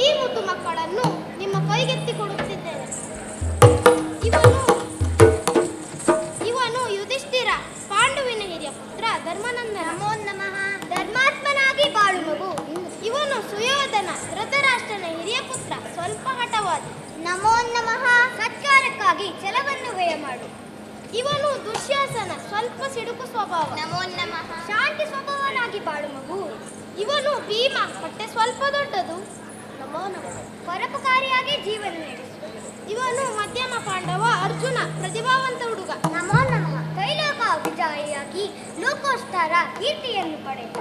ಈ ಮುದ್ದು ಮಕ್ಕಳನ್ನು ನಿಮ್ಮ ಕೈಗೆತ್ತಿ ಕೊಡುತ್ತಿದ್ದೇನೆ. ಇವನು ಯುಧಿಷ್ಠಿರ, ಪಾಂಡುವಿನ ಹಿರಿಯ ಪುತ್ರ ಧರ್ಮನಂದನ. ನಮೋ ನಮಃ. ಧರ್ಮಾತ್ಮನಾಗಿ ಬಾಳು ಮಗು. ಇವನು ಸುಯೋಧನ, ಧೃತರಾಷ್ಟ್ರನ ಹಿರಿಯ ಪುತ್ರ, ಸ್ವಲ್ಪ ಹಠವಾದಿ. ನಮೋ ನಮಃ. ಸತ್ಕಾರಕ್ಕಾಗಿ ಛಲವನ್ನು ವ್ಯಯ ಮಾಡು. ಇವನು ದುಶ್ಯಾಸನ, ಸ್ವಲ್ಪ ಸಿಡುಕು ಸ್ವಭಾವ. ನಮೋ ನಮಃ. ಶಾಂತಿ ಸ್ವಭಾವನಾಗಿ ಬಾಳು ಮಗು. ಇವನು ಭೀಮ, ಹೊಟ್ಟೆ ಸ್ವಲ್ಪ ದೊಡ್ಡದು. ನಮೋ ನಮಃ. ಪರೋಪಕಾರಿಯಾಗಿ ಜೀವನ ನಡೆಸು. ಇವನು ಮಧ್ಯಮ ಪಾಂಡವ, ಅರ್ಜುನ, ಪ್ರತಿಭಾವಂತ ಹುಡುಗ. ನಮೋ ನಮಃ. ಕೈಲಾಕ ವಿಜಯಿಯಾಗಿ ಲೋಕೋತ್ತರ ಕೀರ್ತಿಯನ್ನು ಪಡೆದು.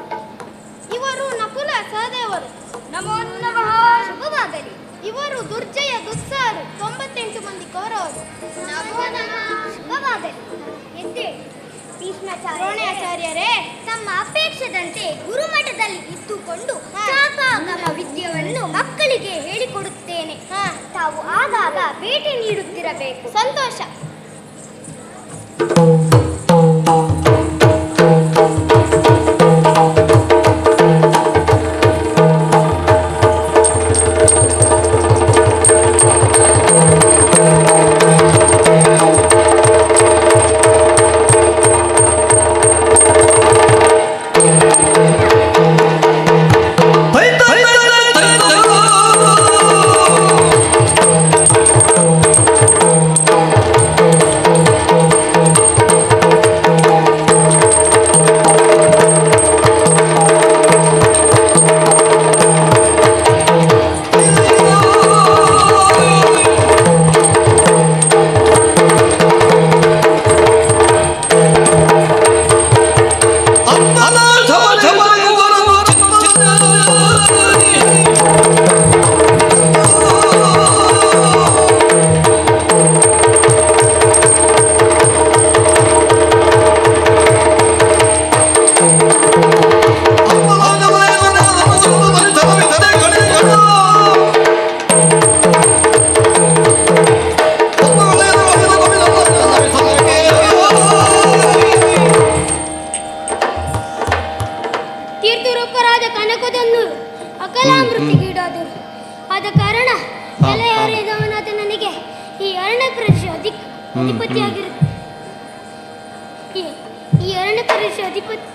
ಇವರು ನಕುಲ, ಸಹದೇವರು. ನಮೋ ನಮಃ. ಶುಭವಾಗಲಿ. ಇವರು ದುರ್ಜಯ, ದುಸ್ಸಾರು, 98 ಮಂದಿ ಕೌರವರು. ನಮೋ ನಮಃ. ಶುಭವಾಗಲಿ. ಎದ್ದೇಳಿ. ಭೀಷ್ಮಾಚಾರ್ಯರೇ, ದ್ರೋಣಾಚಾರ್ಯರೇ, ತಮ್ಮ ಅಪೇಕ್ಷದಂತೆ ಗುರುಮಠದಲ್ಲಿ ಇದ್ದುಕೊಂಡು ಶಾಪಾಗಮ ವಿದ್ಯೆಯನ್ನು ಮಕ್ಕಳಿಗೆ ಹೇಳಿಕೊಡುತ್ತೇನೆ. ತಾವು ಆಗಾಗ ಭೇಟಿ ನೀಡುತ್ತಿರಬೇಕು. ಸಂತೋಷ. ಅರಣ್ಯ ಪ್ರದೇಶ ಅಧಿಪತಿಯಾಗಿರುತ್ತೆ. ಈ ಅರಣ್ಯ ಪ್ರದೇಶ ಅಧಿಪತಿ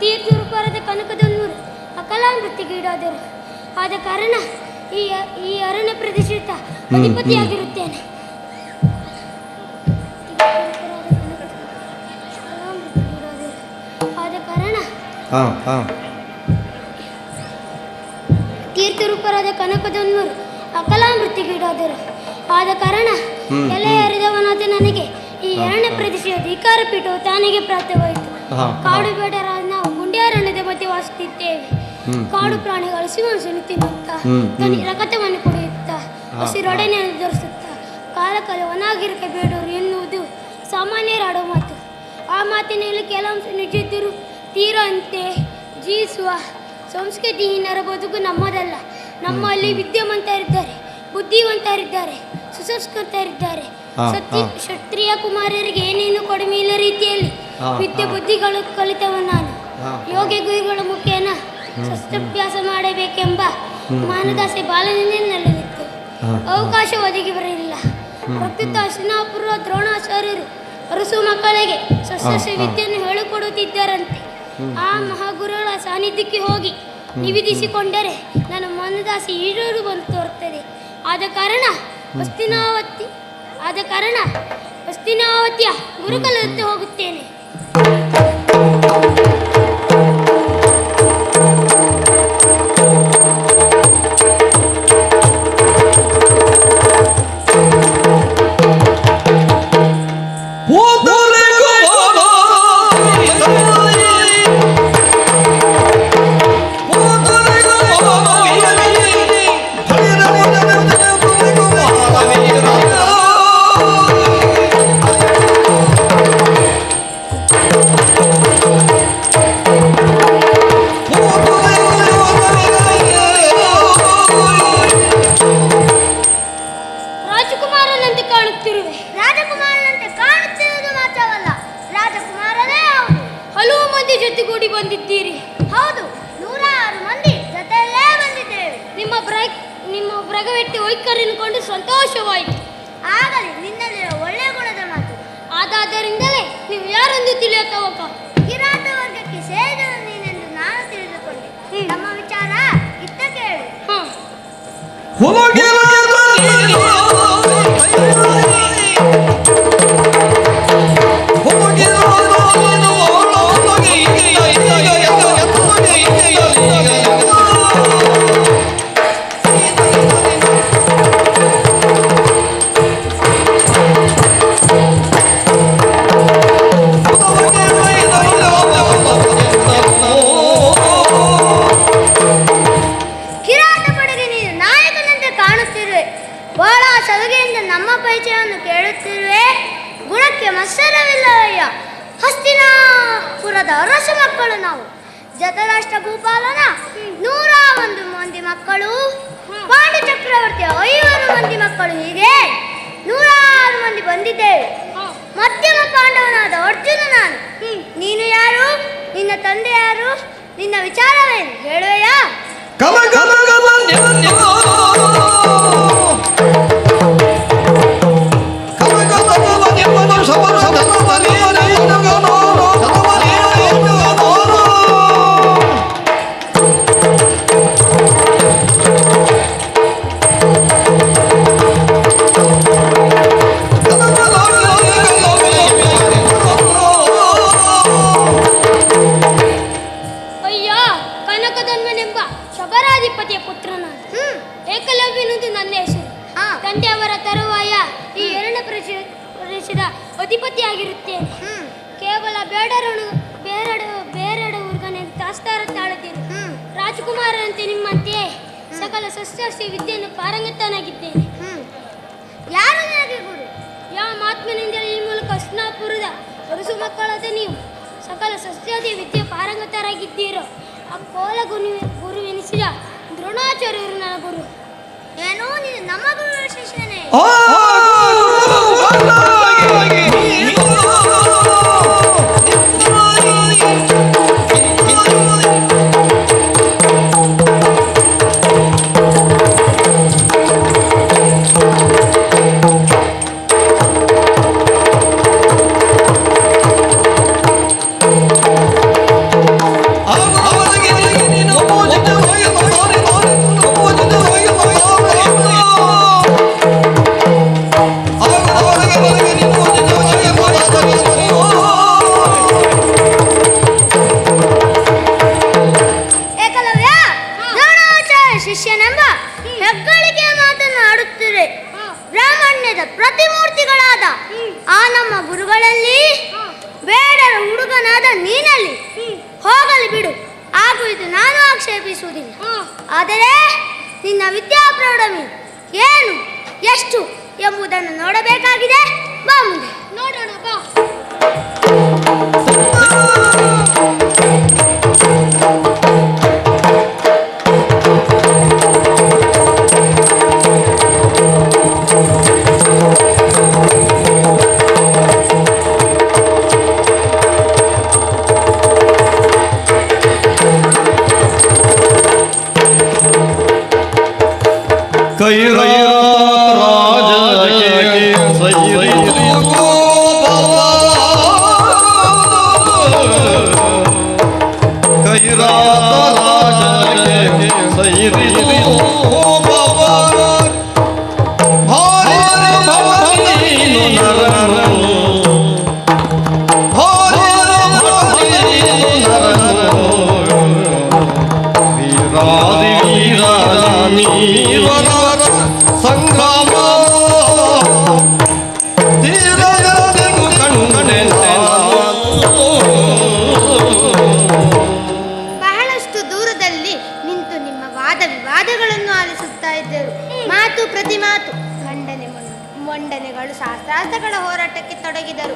ತೀರ್ಥರೂಪರಾದ ಕನಕದೊನ್ನೂರು ಅಕಾಲಾಮೃತಿಗೀಡಾದರು. ಆದ ಕಾರಣ ಈ ಅರಣ್ಯ ಪ್ರದೇಶದ ಅಧಿಪತಿಯಾಗಿರುತ್ತೇನೆ. ಆದ ಕಾರಣ ತೀರ್ಥರೂಪರಾದ ಕನಕದೊನ್ನೂರು ಅಕಾಲಾಮೃತಿಗೀಡಾದರು. ಆದ ಕಾರಣ ಎಲೆ ಹರಿದವನಾದ ನನಗೆ ಈ ಅರಣ್ಯ ಪ್ರದೇಶದ ಅಧಿಕಾರ ಪೀಠವು ತಾನಿಗೆ ಪ್ರಾಪ್ತವಾಯಿತು. ಕಾಡು ಬೇಡರಾದ ನಾವು ಗುಂಡ್ಯಾರಣ್ಯದ ಮಧ್ಯೆ ವಾಸಿಸುತ್ತಿದ್ದೇವೆ. ಕಾಡು ಪ್ರಾಣಿಗಳು ಸಿಂಹವನ್ನು ತಿನ್ನುತ್ತಾ ರಕತವನ್ನು ಕುಡಿಯುತ್ತಾ ಹಸಿರೊಡನೆ ಧರಿಸುತ್ತಾ ಕಾಲ ವನಾಗಿರಕ್ಕೆ ಬೇಡವರು ಎನ್ನುವುದು ಸಾಮಾನ್ಯರಾಡೋ ಮಾತು. ಆ ಮಾತಿನಲ್ಲಿ ಕೆಲವಂಶ ನಿಜದ್ದರು ತೀರಂತೆ ಜೀವಿಸುವ ಸಂಸ್ಕೃತಿಹೀನರ ಬದುಕು ನಮ್ಮದಲ್ಲ. ನಮ್ಮಲ್ಲಿ ವಿದ್ಯಾವಂತರಿದ್ದಾರೆ, ಬುದ್ಧಿವಂತರಿದ್ದಾರೆ, ಸುಸಂಸ್ಕೃತರಿದ್ದಾರೆ. ಕ್ಷತ್ರಿಯ ಕುಮಾರರಿಗೆ ಏನೇನು ಕಡಿಮೆ ಇಲ್ಲ ರೀತಿಯಲ್ಲಿ ವಿದ್ಯೆ ಬುದ್ಧಿಗಳು ಕಲಿತವ ನಾನು. ಯೋಗ ಗುರುಗಳ ಮುಖೇನ ಶಸ್ತ್ರಾಭ್ಯಾಸ ಮಾಡಬೇಕೆಂಬ ಮಾನದಾಸೆ ಬಾಲನಿಂದ ನಲ್ಲಿತ್ತು. ಅವಕಾಶ ಒದಗಿ ಬರಲಿಲ್ಲ. ಪ್ರಸ್ತುತ ಹಸ್ತಿನಾಪುರ ದ್ರೋಣಾಚಾರ್ಯರು ಅರಸು ಮಕ್ಕಳಿಗೆ ಸಸ್ಯ ವಿದ್ಯೆಯನ್ನು ಹೇಳಿಕೊಡುತ್ತಿದ್ದರಂತೆ. ಆ ಮಹಾಗುರುಗಳ ಸಾನ್ನಿಧ್ಯಕ್ಕೆ ಹೋಗಿ ನಿವೇದಿಸಿಕೊಂಡರೆ ನನ್ನ ಮನದಾಸೆ ಈಡೇರು ಬಂದು ತೋರುತ್ತದೆ. ಆದ ಕಾರಣ ಹಸ್ತಿನಾವತಿಯ ಗುರುಕುಲದತ್ತ ಹೋಗುತ್ತೇನೆ. ರಾಜಕುಮಾರನಂತೆ ಕಾಣುತ್ತಿರುವುದು ಮಾತ್ರವಲ್ಲ, ರಾಜಕುಮಾರನೇ ಹೌದು. ಹಲವು ಮಂದಿ ಜೊತೆಗೂಡಿ ಬಂದಿದ್ದೀರಿ. ಹೌದು, 106 ಮಂದಿ ಜೊತೆಯಲ್ಲೇ ಬಂದಿದ್ದೇವೆ. ನಿಮ್ಮ ಬ್ರಗವೆಟ್ಟಿ ವೈಖರಿಯನ್ನು ಕೊಂಡು ಸಂತೋಷವಾಯಿತು. ಆಗಲಿ, ನಿನ್ನಲ್ಲಿರುವ ಒಳ್ಳೆಯ ಗುಣದ ಮಾತು. ಆದಾದರಿಂದಲೇ ನೀವು ಯಾರೆಂದು ತಿಳಿಯತವಕ ಕಿರಾತ ವರ್ಗಕ್ಕೆ ಸೇರಿದವನು ನೀನೆಂದು ನಾನು ತಿಳಿದುಕೊಂಡೆ. ನಮ್ಮ ವಿಚಾರ ಇತ್ತ ಕೇಳು. ಬಹಳ ಸಲುಗೆಯಿಂದ ನಮ್ಮ ಪರಿಚಯವನ್ನು ಕೇಳುತ್ತಿರುವೆ. ಗುಣಕ್ಕೆ ಮತ್ಸರವಿಲ್ಲವಯ್ಯ. ಹಸ್ತಿನಾಪುರದ ಅರಸು ಮಕ್ಕಳು ನಾವು. ಜತರಾಷ್ಟ್ರ ಭೂಪಾಲನ 101 ಮಂದಿ ಮಕ್ಕಳು, ಪಾಂಡ್ಯ ಚಕ್ರವರ್ತಿಯ 5 ಮಂದಿ ಮಕ್ಕಳು, ಹೀಗೆ 106 ಮಂದಿ ಬಂದಿದ್ದೇವೆ. ಮಧ್ಯಮ ಪಾಂಡವನಾದ ಅರ್ಜುನ ನಾನು. ನೀನು ಯಾರು? ನಿನ್ನ ತಂದೆ ಯಾರು? ನಿನ್ನ ವಿಚಾರವೇನು ಹೇಳುವೆಯಾ? ಶಬರಾಧಿಪತಿಯ ಪುತ್ರ ನಾನು. ಏಕಲವ್ಯನೆಂದು ನನ್ನ ಹೆಸರು. ತಂದೆಯವರ ತರುವಾಯ ಈ ಅರಣ್ಯ ಪ್ರದೇಶದ ಅಧಿಪತಿಯಾಗಿರುತ್ತೇನೆ. ಕೇವಲ ಬೇರೆಡೆ ತಾಸ್ತಾರ ತಾಳದಿರು. ರಾಜಕುಮಾರನಂತೆ ನಿಮ್ಮಂತೆಯೇ ಸಕಲ ಸಸ್ಯಾಸ್ಯ ವಿದ್ಯೆಯನ್ನು ಪಾರಂಗತನಾಗಿದ್ದೇನೆ. ಯಾರು ನನಗೆ ಗುರು? ಯಾವ ಮಹಾತ್ಮನಿಂದಲೇ ಈ ಮೂಲಕ ಹಸ್ತಿನಾಪುರದ ಅರಸು ಮಕ್ಕಳಾದ ನೀವು ಸಕಲ ಸಸ್ಯಾದಿ ವಿದ್ಯೆ ಪಾರಂಗತರಾಗಿದ್ದೀರೋ ಆ ಕೋಲ ಗುರುವೆನಿಸಿದ ದ್ರೋಣಾಚಾರ್ಯರು ನನ್ನ ಗುರು. ಏನೋ ನೀನು ನಮ್ಮ ಗುರುಗಳ ಶಿಷ್ಯನೇ? ಪ್ರಪಂಚದ ಪ್ರತಿಮೂರ್ತಿಗಳಾದ ಆ ನಮ್ಮ ಗುರುಗಳಲ್ಲಿ ಬೇಡರ ಹುಡುಗನಾದ ನೀನಲ್ಲಿ ಹೋಗಲಿ ಬಿಡು, ಹಾಗೂ ಇದು ನಾನು ಆಕ್ಷೇಪಿಸುವುದಿಲ್ಲ. ಆದರೆ ನಿನ್ನ ವಿದ್ಯಾಪ್ರೌಢಮಿ ಏನು ಎಷ್ಟು ಎಂಬುದನ್ನು ನೋಡಬೇಕಾಗಿದೆ. ಬಾ ಮುಂದೆ ನೋಡೋಣ ಬಾ. ಸಂಗ್ರಾಮ ಬಹಳಷ್ಟು ದೂರದಲ್ಲಿ ನಿಂತು ನಿಮ್ಮ ವಾದ ವಿವಾದಗಳನ್ನು ಆಲಿಸುತ್ತಾ ಇದ್ದರು. ಮಾತು ಪ್ರತಿ ಮಾತು ಮೊಂಡನೆಗಳು ಶಾಸ್ತ್ರಾರ್ಥಗಳ ಹೋರಾಟಕ್ಕೆ ತೊಡಗಿದರು.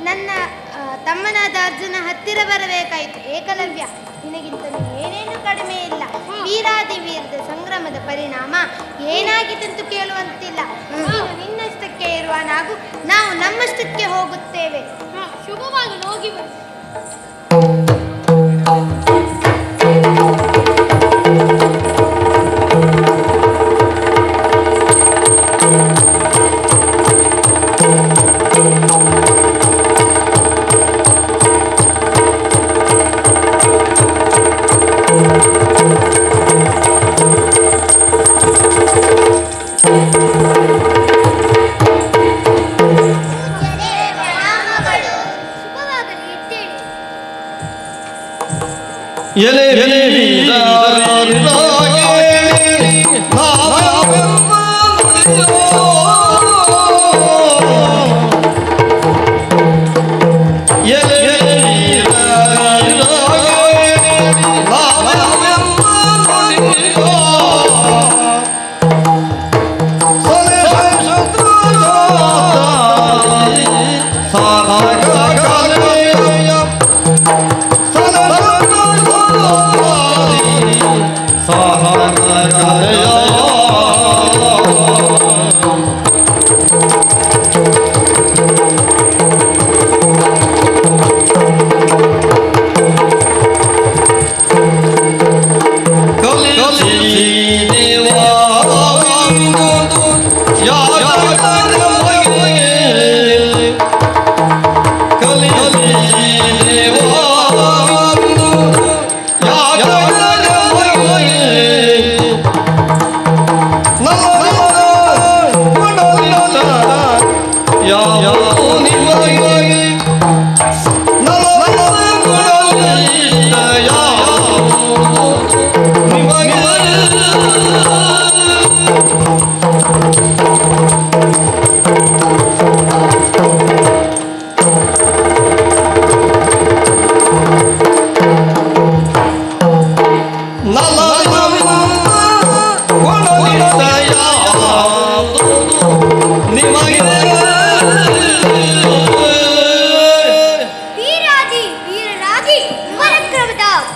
ನನ್ನ ತಮ್ಮನಾದ ಅರ್ಜುನ ಹತ್ತಿರ ಬರಬೇಕಾಯಿತು. ಏಕಲವ್ಯ, ನಿನಗಿಂತ ಏನೇನು ಕಡಿಮೆ ಇಲ್ಲ. ವೀರಾದಿ ವೀರದ ಸಂಗ್ರಾಮದ ಪರಿಣಾಮ ಏನಾಗಿತ್ತಂತೂ ಕೇಳುವಂತಿಲ್ಲ. ನೀನು ನಿನ್ನಷ್ಟಕ್ಕೆ ಇರುವ ನಾವು ನಮ್ಮಷ್ಟಕ್ಕೆ ಹೋಗುತ್ತೇವೆ. ಶುಭವಾಗಿ ಹೋಗಿ ಬನ್ನಿ. ಎಲೆ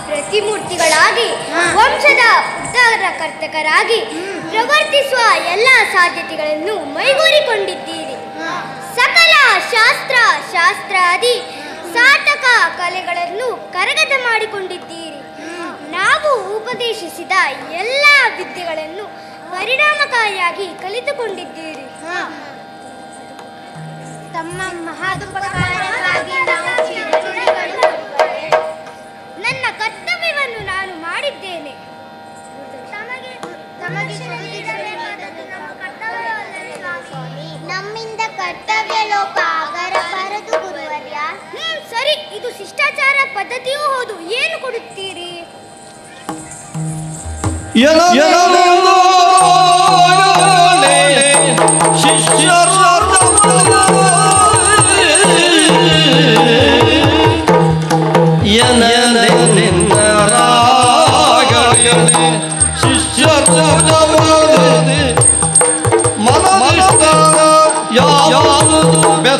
ಪ್ರತಿಮೂರ್ತಿಗಳಾಗಿ ವಂಶದ ಉದ್ಧಾರಕರ್ತಕರಾಗಿ ಪ್ರವರ್ತಿಸುವ ಎಲ್ಲ ಸಾಧ್ಯತೆಗಳನ್ನು ಮೈಗೂರಿಕೊಂಡಿದ್ದೀರಿ. ಸಕಲ ಶಾಸ್ತ್ರಾದಿ ಸಾರ್ಥಕ ಕಲೆಗಳನ್ನು ಕರಗತ ಮಾಡಿಕೊಂಡಿದ್ದೀರಿ. ನಾವು ಉಪದೇಶಿಸಿದ ಎಲ್ಲ ವಿದ್ಯೆಗಳನ್ನು ಪರಿಣಾಮಕಾರಿಯಾಗಿ ಕಲಿತುಕೊಂಡಿದ್ದೀರಿ. ತಮ್ಮ ಮಹದುಪಕಾರಕ್ಕಾಗಿ ನಾವು ಚಿರಋಣಿಗಳು. ನನ್ನ ಕರ್ತವ್ಯವನ್ನು ನಾನು ಮಾಡಿದ್ದೇನೆ. ನಮ್ಮಿಂದ ಕರ್ತವ್ಯ ಲೋಪ ಆಗಬಾರದು ಗುರುವರ್ಯ. ಸರಿ, ಇದು ಶಿಷ್ಟಾಚಾರ ಪದ್ಧತಿಯೂ ಹೌದು. ಏನು ಕೊಡುತ್ತೀರಿ? ಎಲ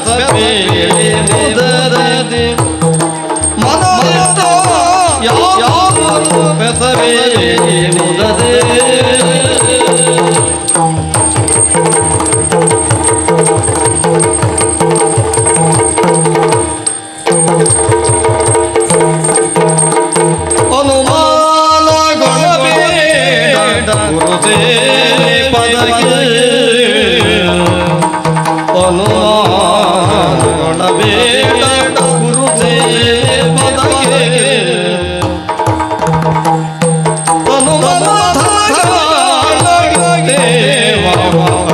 ಬೆಸಬೇಡಿ ಮುದರದಿ ಮನದ ಯಾವ ಬೆಸಬೇಡಿ ಮುದರದಿ ಗುರುದೇ ಪದಗೆ ಅನುಮಾನಗೊಳ್ಳಬೇಡ ಗುರುದೇ ಪದಗೆ ಅನುಮಾನಗೊಳ್ಳಬೇಡ ಪದಗೆ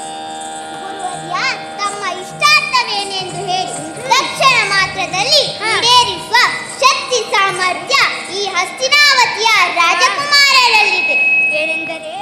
ಗುರುವರ್ಯ, ತಮ್ಮ ಇಷ್ಟಾರ್ಥವೇನೆಂದು ಹೇಳಿ ತಕ್ಷಣ ಮಾತ್ರದಲ್ಲಿ ಈಡೇರಿಸುವ ಶಕ್ತಿ ಸಾಮರ್ಥ್ಯ ಈ ಹಸ್ತಿನಾವತಿಯ ರಾಜಕುಮಾರರಲ್ಲಿದೆ. ಏನೆಂದರೆ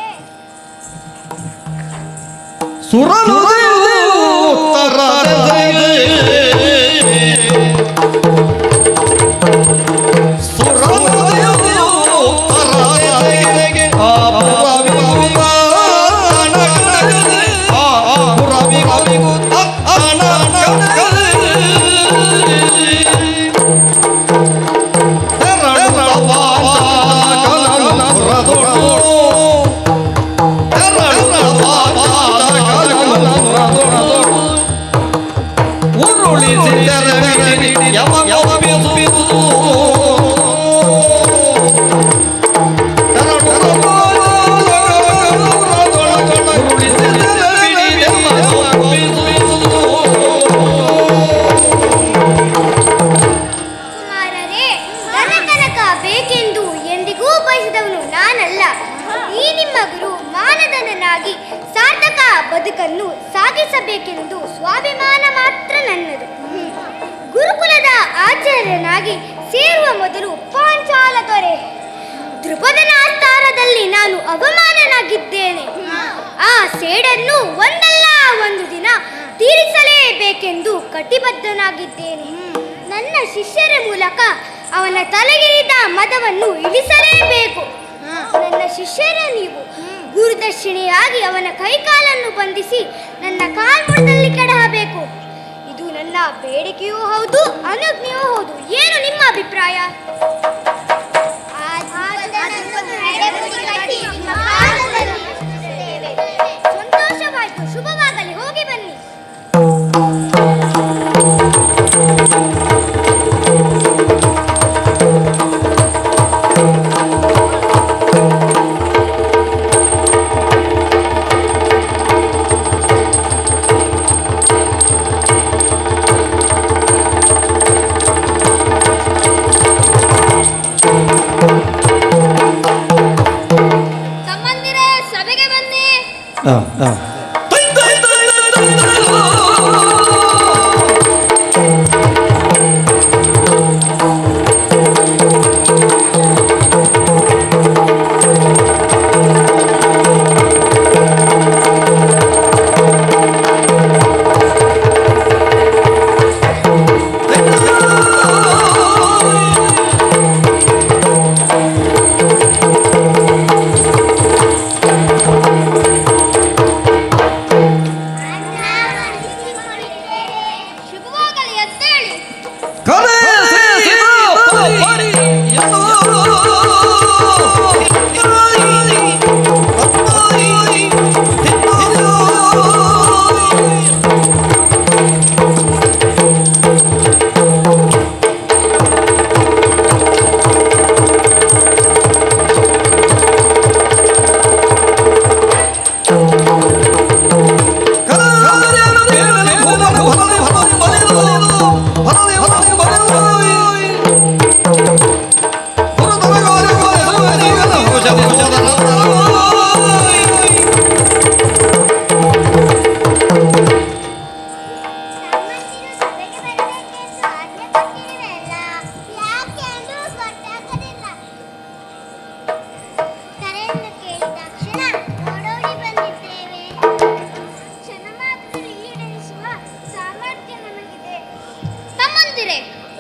ಕುಮಾರರೇ, ನನ್ನ ತನಕ ಬೇಕೆಂದು ಎಂದಿಗೂ ಬಯಸಿದವನು ನಾನಲ್ಲ. ಈ ನಿಮ್ಮ ಗುರು ಮಾನದನಾಗಿ ಸಾರ್ಥಕ ಬದುಕನ್ನು ಸಾಗಿಸಬೇಕೆಂದು ಸ್ವಾಭಿಮಾನ ಮಾತ್ರ ನನ್ನದು. ಗುರುಕುಲದ ಆಚಾರ್ಯನಾಗಿ ಸೇರುವ ಮೊದಲು ಪಾಂಚಾಲ ದೊರೆ ದ್ರುಪದನ ಆಸ್ಥಾನದಲ್ಲಿ ನಾನು ಅವಮಾನನಾಗಿದ್ದೇನೆ. ಆ ಸೇಡನ್ನು ಒಂದಲ್ಲ ಒಂದು ದಿನ ತೀರಿಸಲೇಬೇಕೆಂದು ಕಟಿಬದ್ಧನಾಗಿದ್ದೇನೆ. ನನ್ನ ಶಿಷ್ಯರ ಮೂಲಕ ಅವನ ತಲೆಗಿರಿದ ಮದವನ್ನು ಇಳಿಸಲೇಬೇಕು. ನನ್ನ ಶಿಷ್ಯರ ನೀವು ಗುರುದಕ್ಷಿಣೆಯಾಗಿ ಅವನ ಕೈಕಾಲನ್ನು ಬಂಧಿಸಿ ನನ್ನ ಕಾಲ್ಬುಡದಲ್ಲಿ ಕೆಡಹಬೇಕು. ಇದು ನನ್ನ ಬೇಡಿಕೆಯೂ ಹೌದು, ಅನುಜ್ಞೆಯೂ ಹೌದು. ಏನು ನಿಮ್ಮ ಅಭಿಪ್ರಾಯ? ಸಂತೋಷವಾಯ್ತು. ಶುಭವಾಗಲಿ. ಹೋಗಿ ಬನ್ನಿ. ತಮ್ಮಂದಿರೇ, ಸಭೆಗೆ ಬನ್ನಿ.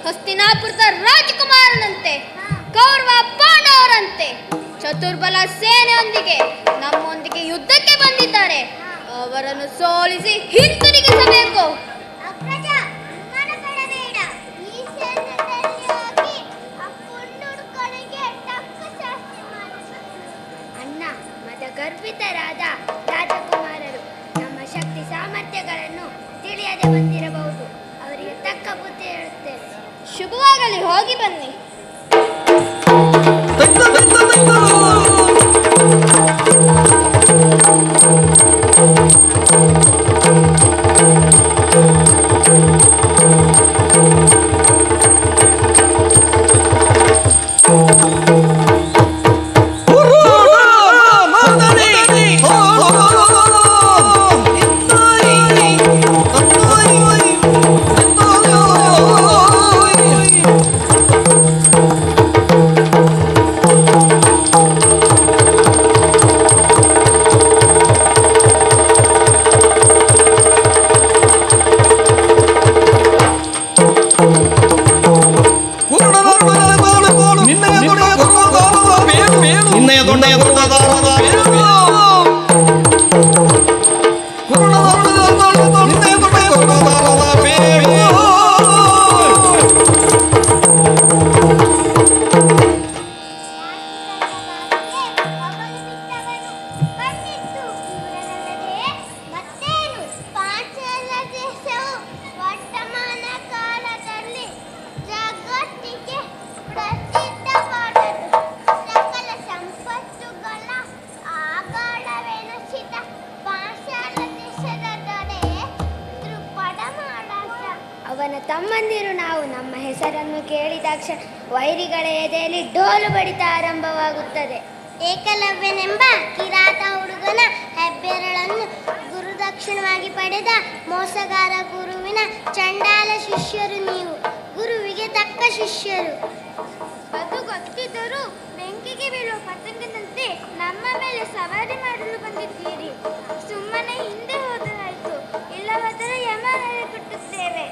ಹಸ್ತಿನಾಪುರದ ರಾಜಕುಮಾರನಂತೆ, ಕೌರವ ಪಾಂಡವರಂತೆ ಚತುರ್ಬಲ ಸೇನೆಯೊಂದಿಗೆ ನಮ್ಮೊಂದಿಗೆ ಯುದ್ಧಕ್ಕೆ ಬಂದಿದ್ದಾರೆ. ಅವರನ್ನು ಸೋಲಿಸಿ ಹಿಂತಿರುಗಿಸಬೇಕು. ಅಗ್ರಜ, ಮನಪಡಬೇಡ. ಈ ಸೇನೆಯಲ್ಲಿ ಹೋಗಿ ಆ ಪುಂಡುಡುಕನಿಗೆ ತಕ್ಕ ಶಾಸ್ತಿ ಮಾಡಿಸು. ಅಣ್ಣ, ಮದಗರ್ಭಿತರಾದ ರಾಜಕುಮಾರರು ನಮ್ಮ ಶಕ್ತಿ ಸಾಮರ್ಥ್ಯಗಳನ್ನು ತಿಳಿಯದೆ ಬಂದಿರಬಹುದು. ಅವರಿಗೆ ತಕ್ಕ ಬುದ್ಧಿ ಹೇಳುತ್ತೇವೆ. ಶುಭವಾಗಲಿ, ಹೋಗಿ ಬನ್ನಿ. ನಿನ್ನಯ ದೊಡ್ಡಯ ದೊಡ್ಡದಾದ ಕಣ್ಣಿತ್ತು ಇವರಲ್ಲದೆ ಮತ್ತೇನು? ಪಾಂಚಾಲ ದೇಶವು ವರ್ತಮಾನ ಕಾಲದಲ್ಲಿ ಜಗತ್ತಿಗೆ ಪ್ರಸಿದ್ಧವಾದದ್ದು. ಸಕಲ ಸಂಪತ್ತುಗಳ ಆಗಾಢವೆನಿಸಿದ ಪಾಂಚಾಲ ದೇಶದ ದೊರೆ ದೃಪದ ಮಾರಾಟ. ಅವನ ತಮ್ಮಂದಿರು ನಾವು ನಮ್ಮ ಹೆಸರನ್ನು ಕೇಳಿದಾಕ್ಷಣ ವೈರಿಗಳ ಎದೆಯಲ್ಲಿ ಡೋಲು ಬಡಿತ ಆರಂಭವಾಗುತ್ತದೆ. ಏಕಲವ್ಯನೆಂಬ ಕಿರಾತ ಹುಡುಗನ ಹೆಬ್ಬೆರಳನ್ನು ಗುರುದಕ್ಷಿಣವಾಗಿ ಪಡೆದ ಮೋಸಗಾರ ಗುರುವಿನ ಚಂಡಾಲ ಶಿಷ್ಯರು ನೀವು. ಗುರುವಿಗೆ ತಕ್ಕ ಶಿಷ್ಯರು. ಅದು ಗೊತ್ತಿದ್ದರೂ ಬೆಂಕಿಗೆ ಬೀಳುವ ಪತಂಗದಂತೆ ನಮ್ಮ ಮೇಲೆ ಸವಾರಿ ಮಾಡಲು ಬಂದಿದ್ದೀರಿ. ಸುಮ್ಮನೆ ಹಿಂದೆ ಹೋದರಾಯ್ತು, ಇಲ್ಲವಾದರೆ ಯಮನರೆ ಕೊಟ್ಟುತ್ತೇವೆ.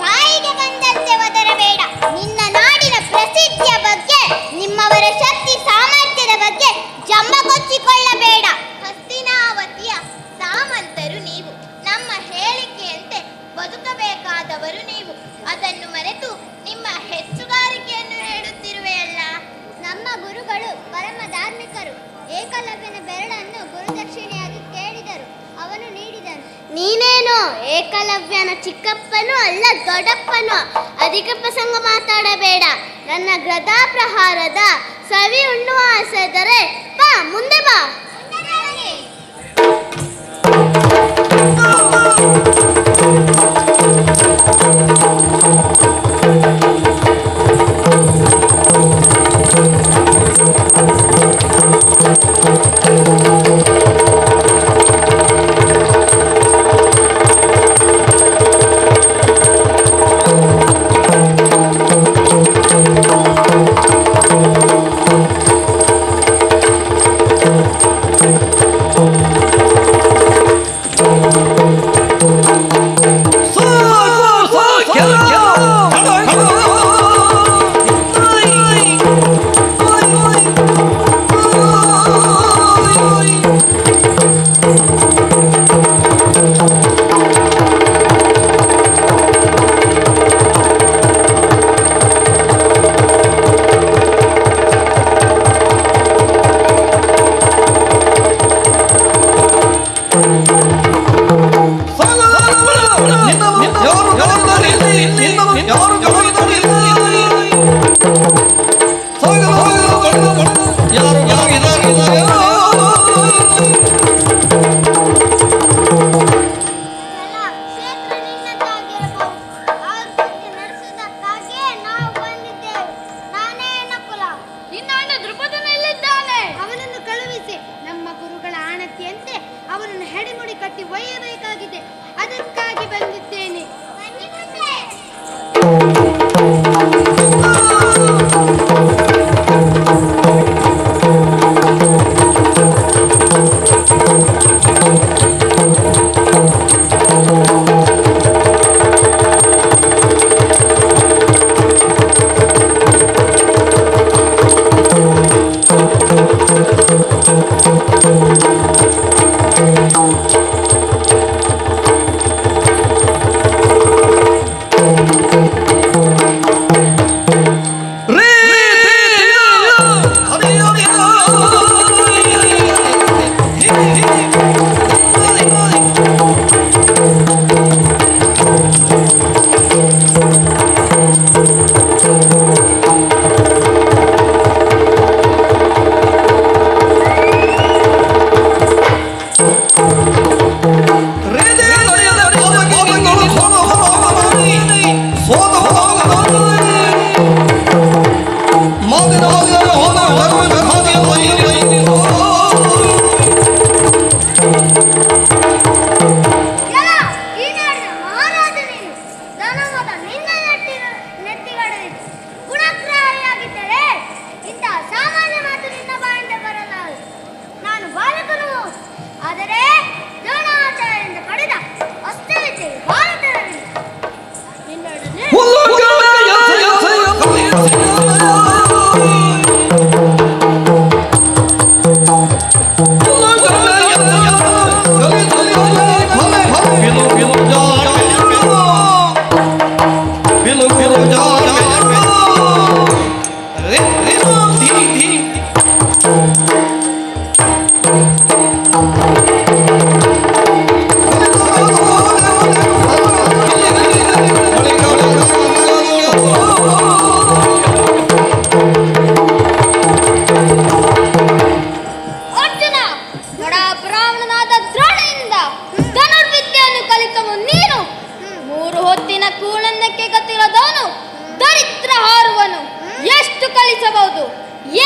ಬಾಯಿಗೆ ಬಂದಂತೆ ಒದರಬೇಡ. ನಿನ್ನ ನಾಡಿನ ಪ್ರಸಿದ್ಧಿಯ ಬಗ್ಗೆ, ನಿಮ್ಮವರ ಶಕ್ತಿ ಸಾಮರ್ಥ್ಯದ ಬಗ್ಗೆ ಜಂಬ ಕೊಚ್ಚಿಕೊಳ್ಳಬೇಡ. ಹಸ್ತಿನಾವತಿಯ ಸಾಮಂತರು ನೀವು. ನಮ್ಮ ಹೇಳಿಕೆಯಂತೆ ಬದುಕಬೇಕಾದವರು ನೀವು. ಅದನ್ನು ಮರೆತು ನಿಮ್ಮ ಹೆಚ್ಚುಗಾರಿಕೆಯನ್ನು ಹೇಳುತ್ತಿರುವೆಯಲ್ಲ. ನಮ್ಮ ಗುರುಗಳು ಪರಮ ಧಾರ್ಮಿಕರು. ಏಕಲವ್ಯನ ಬೆರಳನ್ನು ಗುರುದಕ್ಷಿಣೆಯಾಗಿ ಕೇಳಿದರು, ಅವನು ನೀಡಿದನು. ನೀನೇನು ಏಕಲವ್ಯನ ಚಿಕ್ಕಪ್ಪನೂ ಅಲ್ಲ, ದೊಡ್ಡಪ್ಪನೂ. ಅಧಿಕ ಪ್ರಸಂಗ ಮಾತಾಡಬೇಡ. ನನ್ನ ಗದಾ ಪ್ರಹಾರದ ಸವಿ ಉಣ್ಣುವ ಆಸೆದರೆ ಬಾ, ಮುಂದೆ ಬಾ. ಆದರೆ ದ್ರೋಣಾಚಾರ್ಯರಿಂದ ಪಡೆದ ಅಸ್ತ್ರವಿದ್ಯೆ ಭಾರತದಲ್ಲಿ ನಿನ್ನೊಡನೆ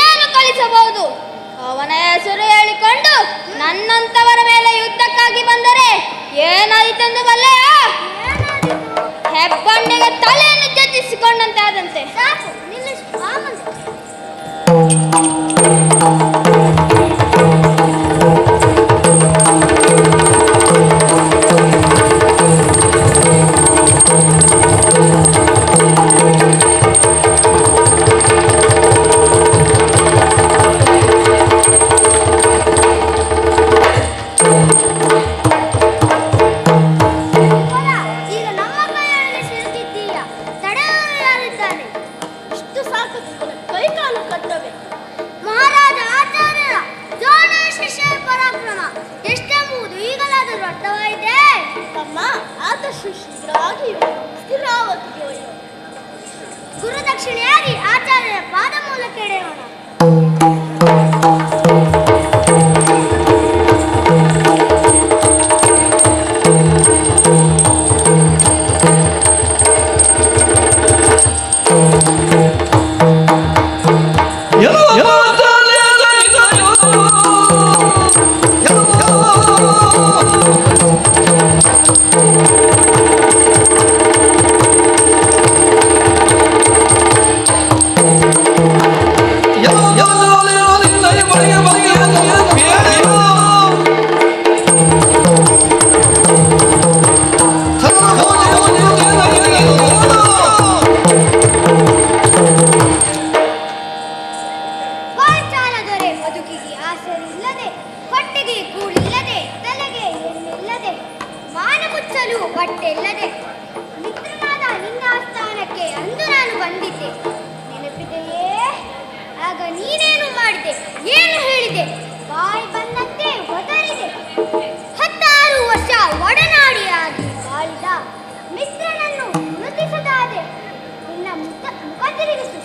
ಏನು ಕಲಿಸಬಹುದು? ಅವನ ಹೆಸರು ಹೇಳಿಕೊಂಡು ನನ್ನಂತವರ ಮೇಲೆ ಯುದ್ಧಕ್ಕಾಗಿ ಬಂದರೆ ಏನಾಯಿತೆಂದು ಬಲ್ಲೆಯ? ಹೆಬ್ಬಂಡಿಗೆ ತಲೆಯನ್ನು ಜಜ್ಜಿಸಿಕೊಂಡಂತೆ ಆದಂತೆ. ಸಾಕು ನಿಲ್ಲಿಸು. ಗುರುದಕ್ಷಿಣೆಯಾಗಿ ಆಚಾರ್ಯರ ಪಾದ ಮೂಲಕ ಎಡೆಯೋಣ. ಬಟ್ಟೆಲ್ಲದೆ ಮಿತ್ರನಾದ ನಿನ್ನ ಆಸ್ಥಾನಕ್ಕೆ ಅಂದು ನಾನು ಬಂದಿದ್ದೆ, ನೆನಪಿದೆಯೇ? ಆಗ ನೀನೇನು ಮಾಡಿದೆ, ಏನು ಹೇಳಿದೆ? ಬಾಯಿ ಬಂದಂತೆ ಒದರಿದೆ. 16 ವರ್ಷ ಒಡನಾಡಿಯಾಗಿ ಬಾಳಿದ ಮಿತ್ರನನ್ನು ಗುರುತಿಸದಾದೆ. ನಿನ್ನ ಮುಖ ತಿರುಗಿಸು.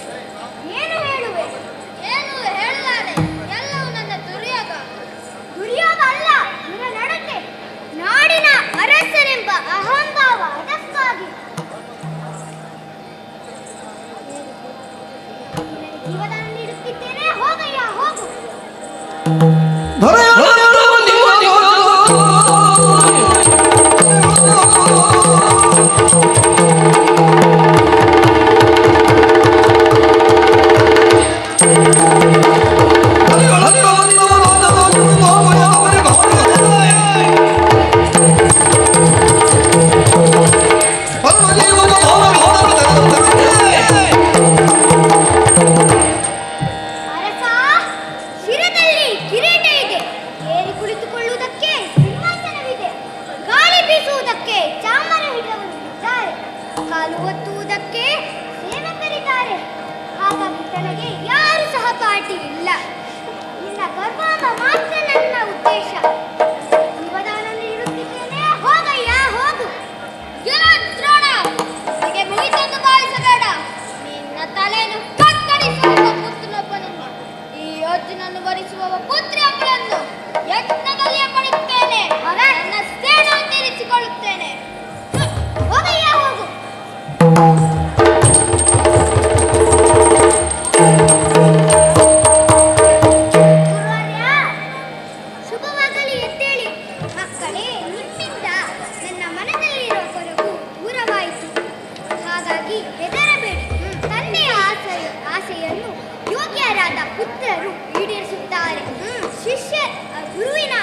ಏನು ಹೇಳುವೆ? ಏನು ಹೇಳಲಾರೆ. ಎಲ್ಲವೂ ನನ್ನ ದುರ್ಯೋಗ. ದುರ್ಯೋಗ ಅಲ್ಲ, ನಿನ್ನ ನಡತೆ. ನಾಡಿನ ಅರಸರೆಂಬ ಅಹಂಭಾವ. ಅದಕ್ಕಾಗಿ ಜೀವದಾನ ನೀಡುತ್ತಿದ್ದೇನೆ. ಹೋಗಯ್ಯ, ಹೋಗು. ಕಾಲು ಒತ್ತುವುದಕ್ಕೆ ಸೇವಕರಿದ್ದಾರೆ. ಹಾಗಾಗಿ ತನಗೆ ಯಾರು ಸಹಪಾಠಿ ಇಲ್ಲ. ನಿನ್ನ ಗರ್ವಾಂಗ ಮಾತ್ರ ನನ್ನ ಉದ್ದೇಶ. ಜೀವದಾನ ನೀಡುತ್ತಿದ್ದೇನೆ. ಹೋಗಯ್ಯ, ಹೋಗು. ದ್ರೋಣ, ನನಗೆ ಮುಗಿತೆಂದು ಭಾವಿಸಬೇಡ. ನಿನ್ನ ತಲೆಯನ್ನು ಕತ್ತರಿಸುವ ಪುತ್ರನೊಬ್ಬನನ್ನು, ಈ ಯೋಜನನ್ನು ಭರಿಸುವ ಪುತ್ರಿಯೊಬ್ಬಳನ್ನು ಯಜ್ಞದಲ್ಲಿಯೇ ಪಡೆಯುತ್ತೇನೆ. ನನ್ನ ಸೇನೆಯನ್ನು ತೀರಿಸಿಕೊಳ್ಳುತ್ತೇನೆ. ಹೋಗಯ್ಯ, ಹೋಗು. ಶುಭವಾಗಲಿ, ಎದ್ದೇಳಿ. ಮಕ್ಕಳೇ, ನಿಮ್ಮಿಂದ ನನ್ನ ಮನದಲ್ಲಿರುವ ಕೊರಗು ದೂರವಾಯಿತು. ಹಾಗಾಗಿ ಹೆದರಬೇಡಿ. ತಂದೆಯ ಆಸೆಯನ್ನು ಯೋಗ್ಯರಾದ ಪುತ್ರರು ಈಡೇರಿಸುತ್ತಾರೆ. ಗುರುವಿನ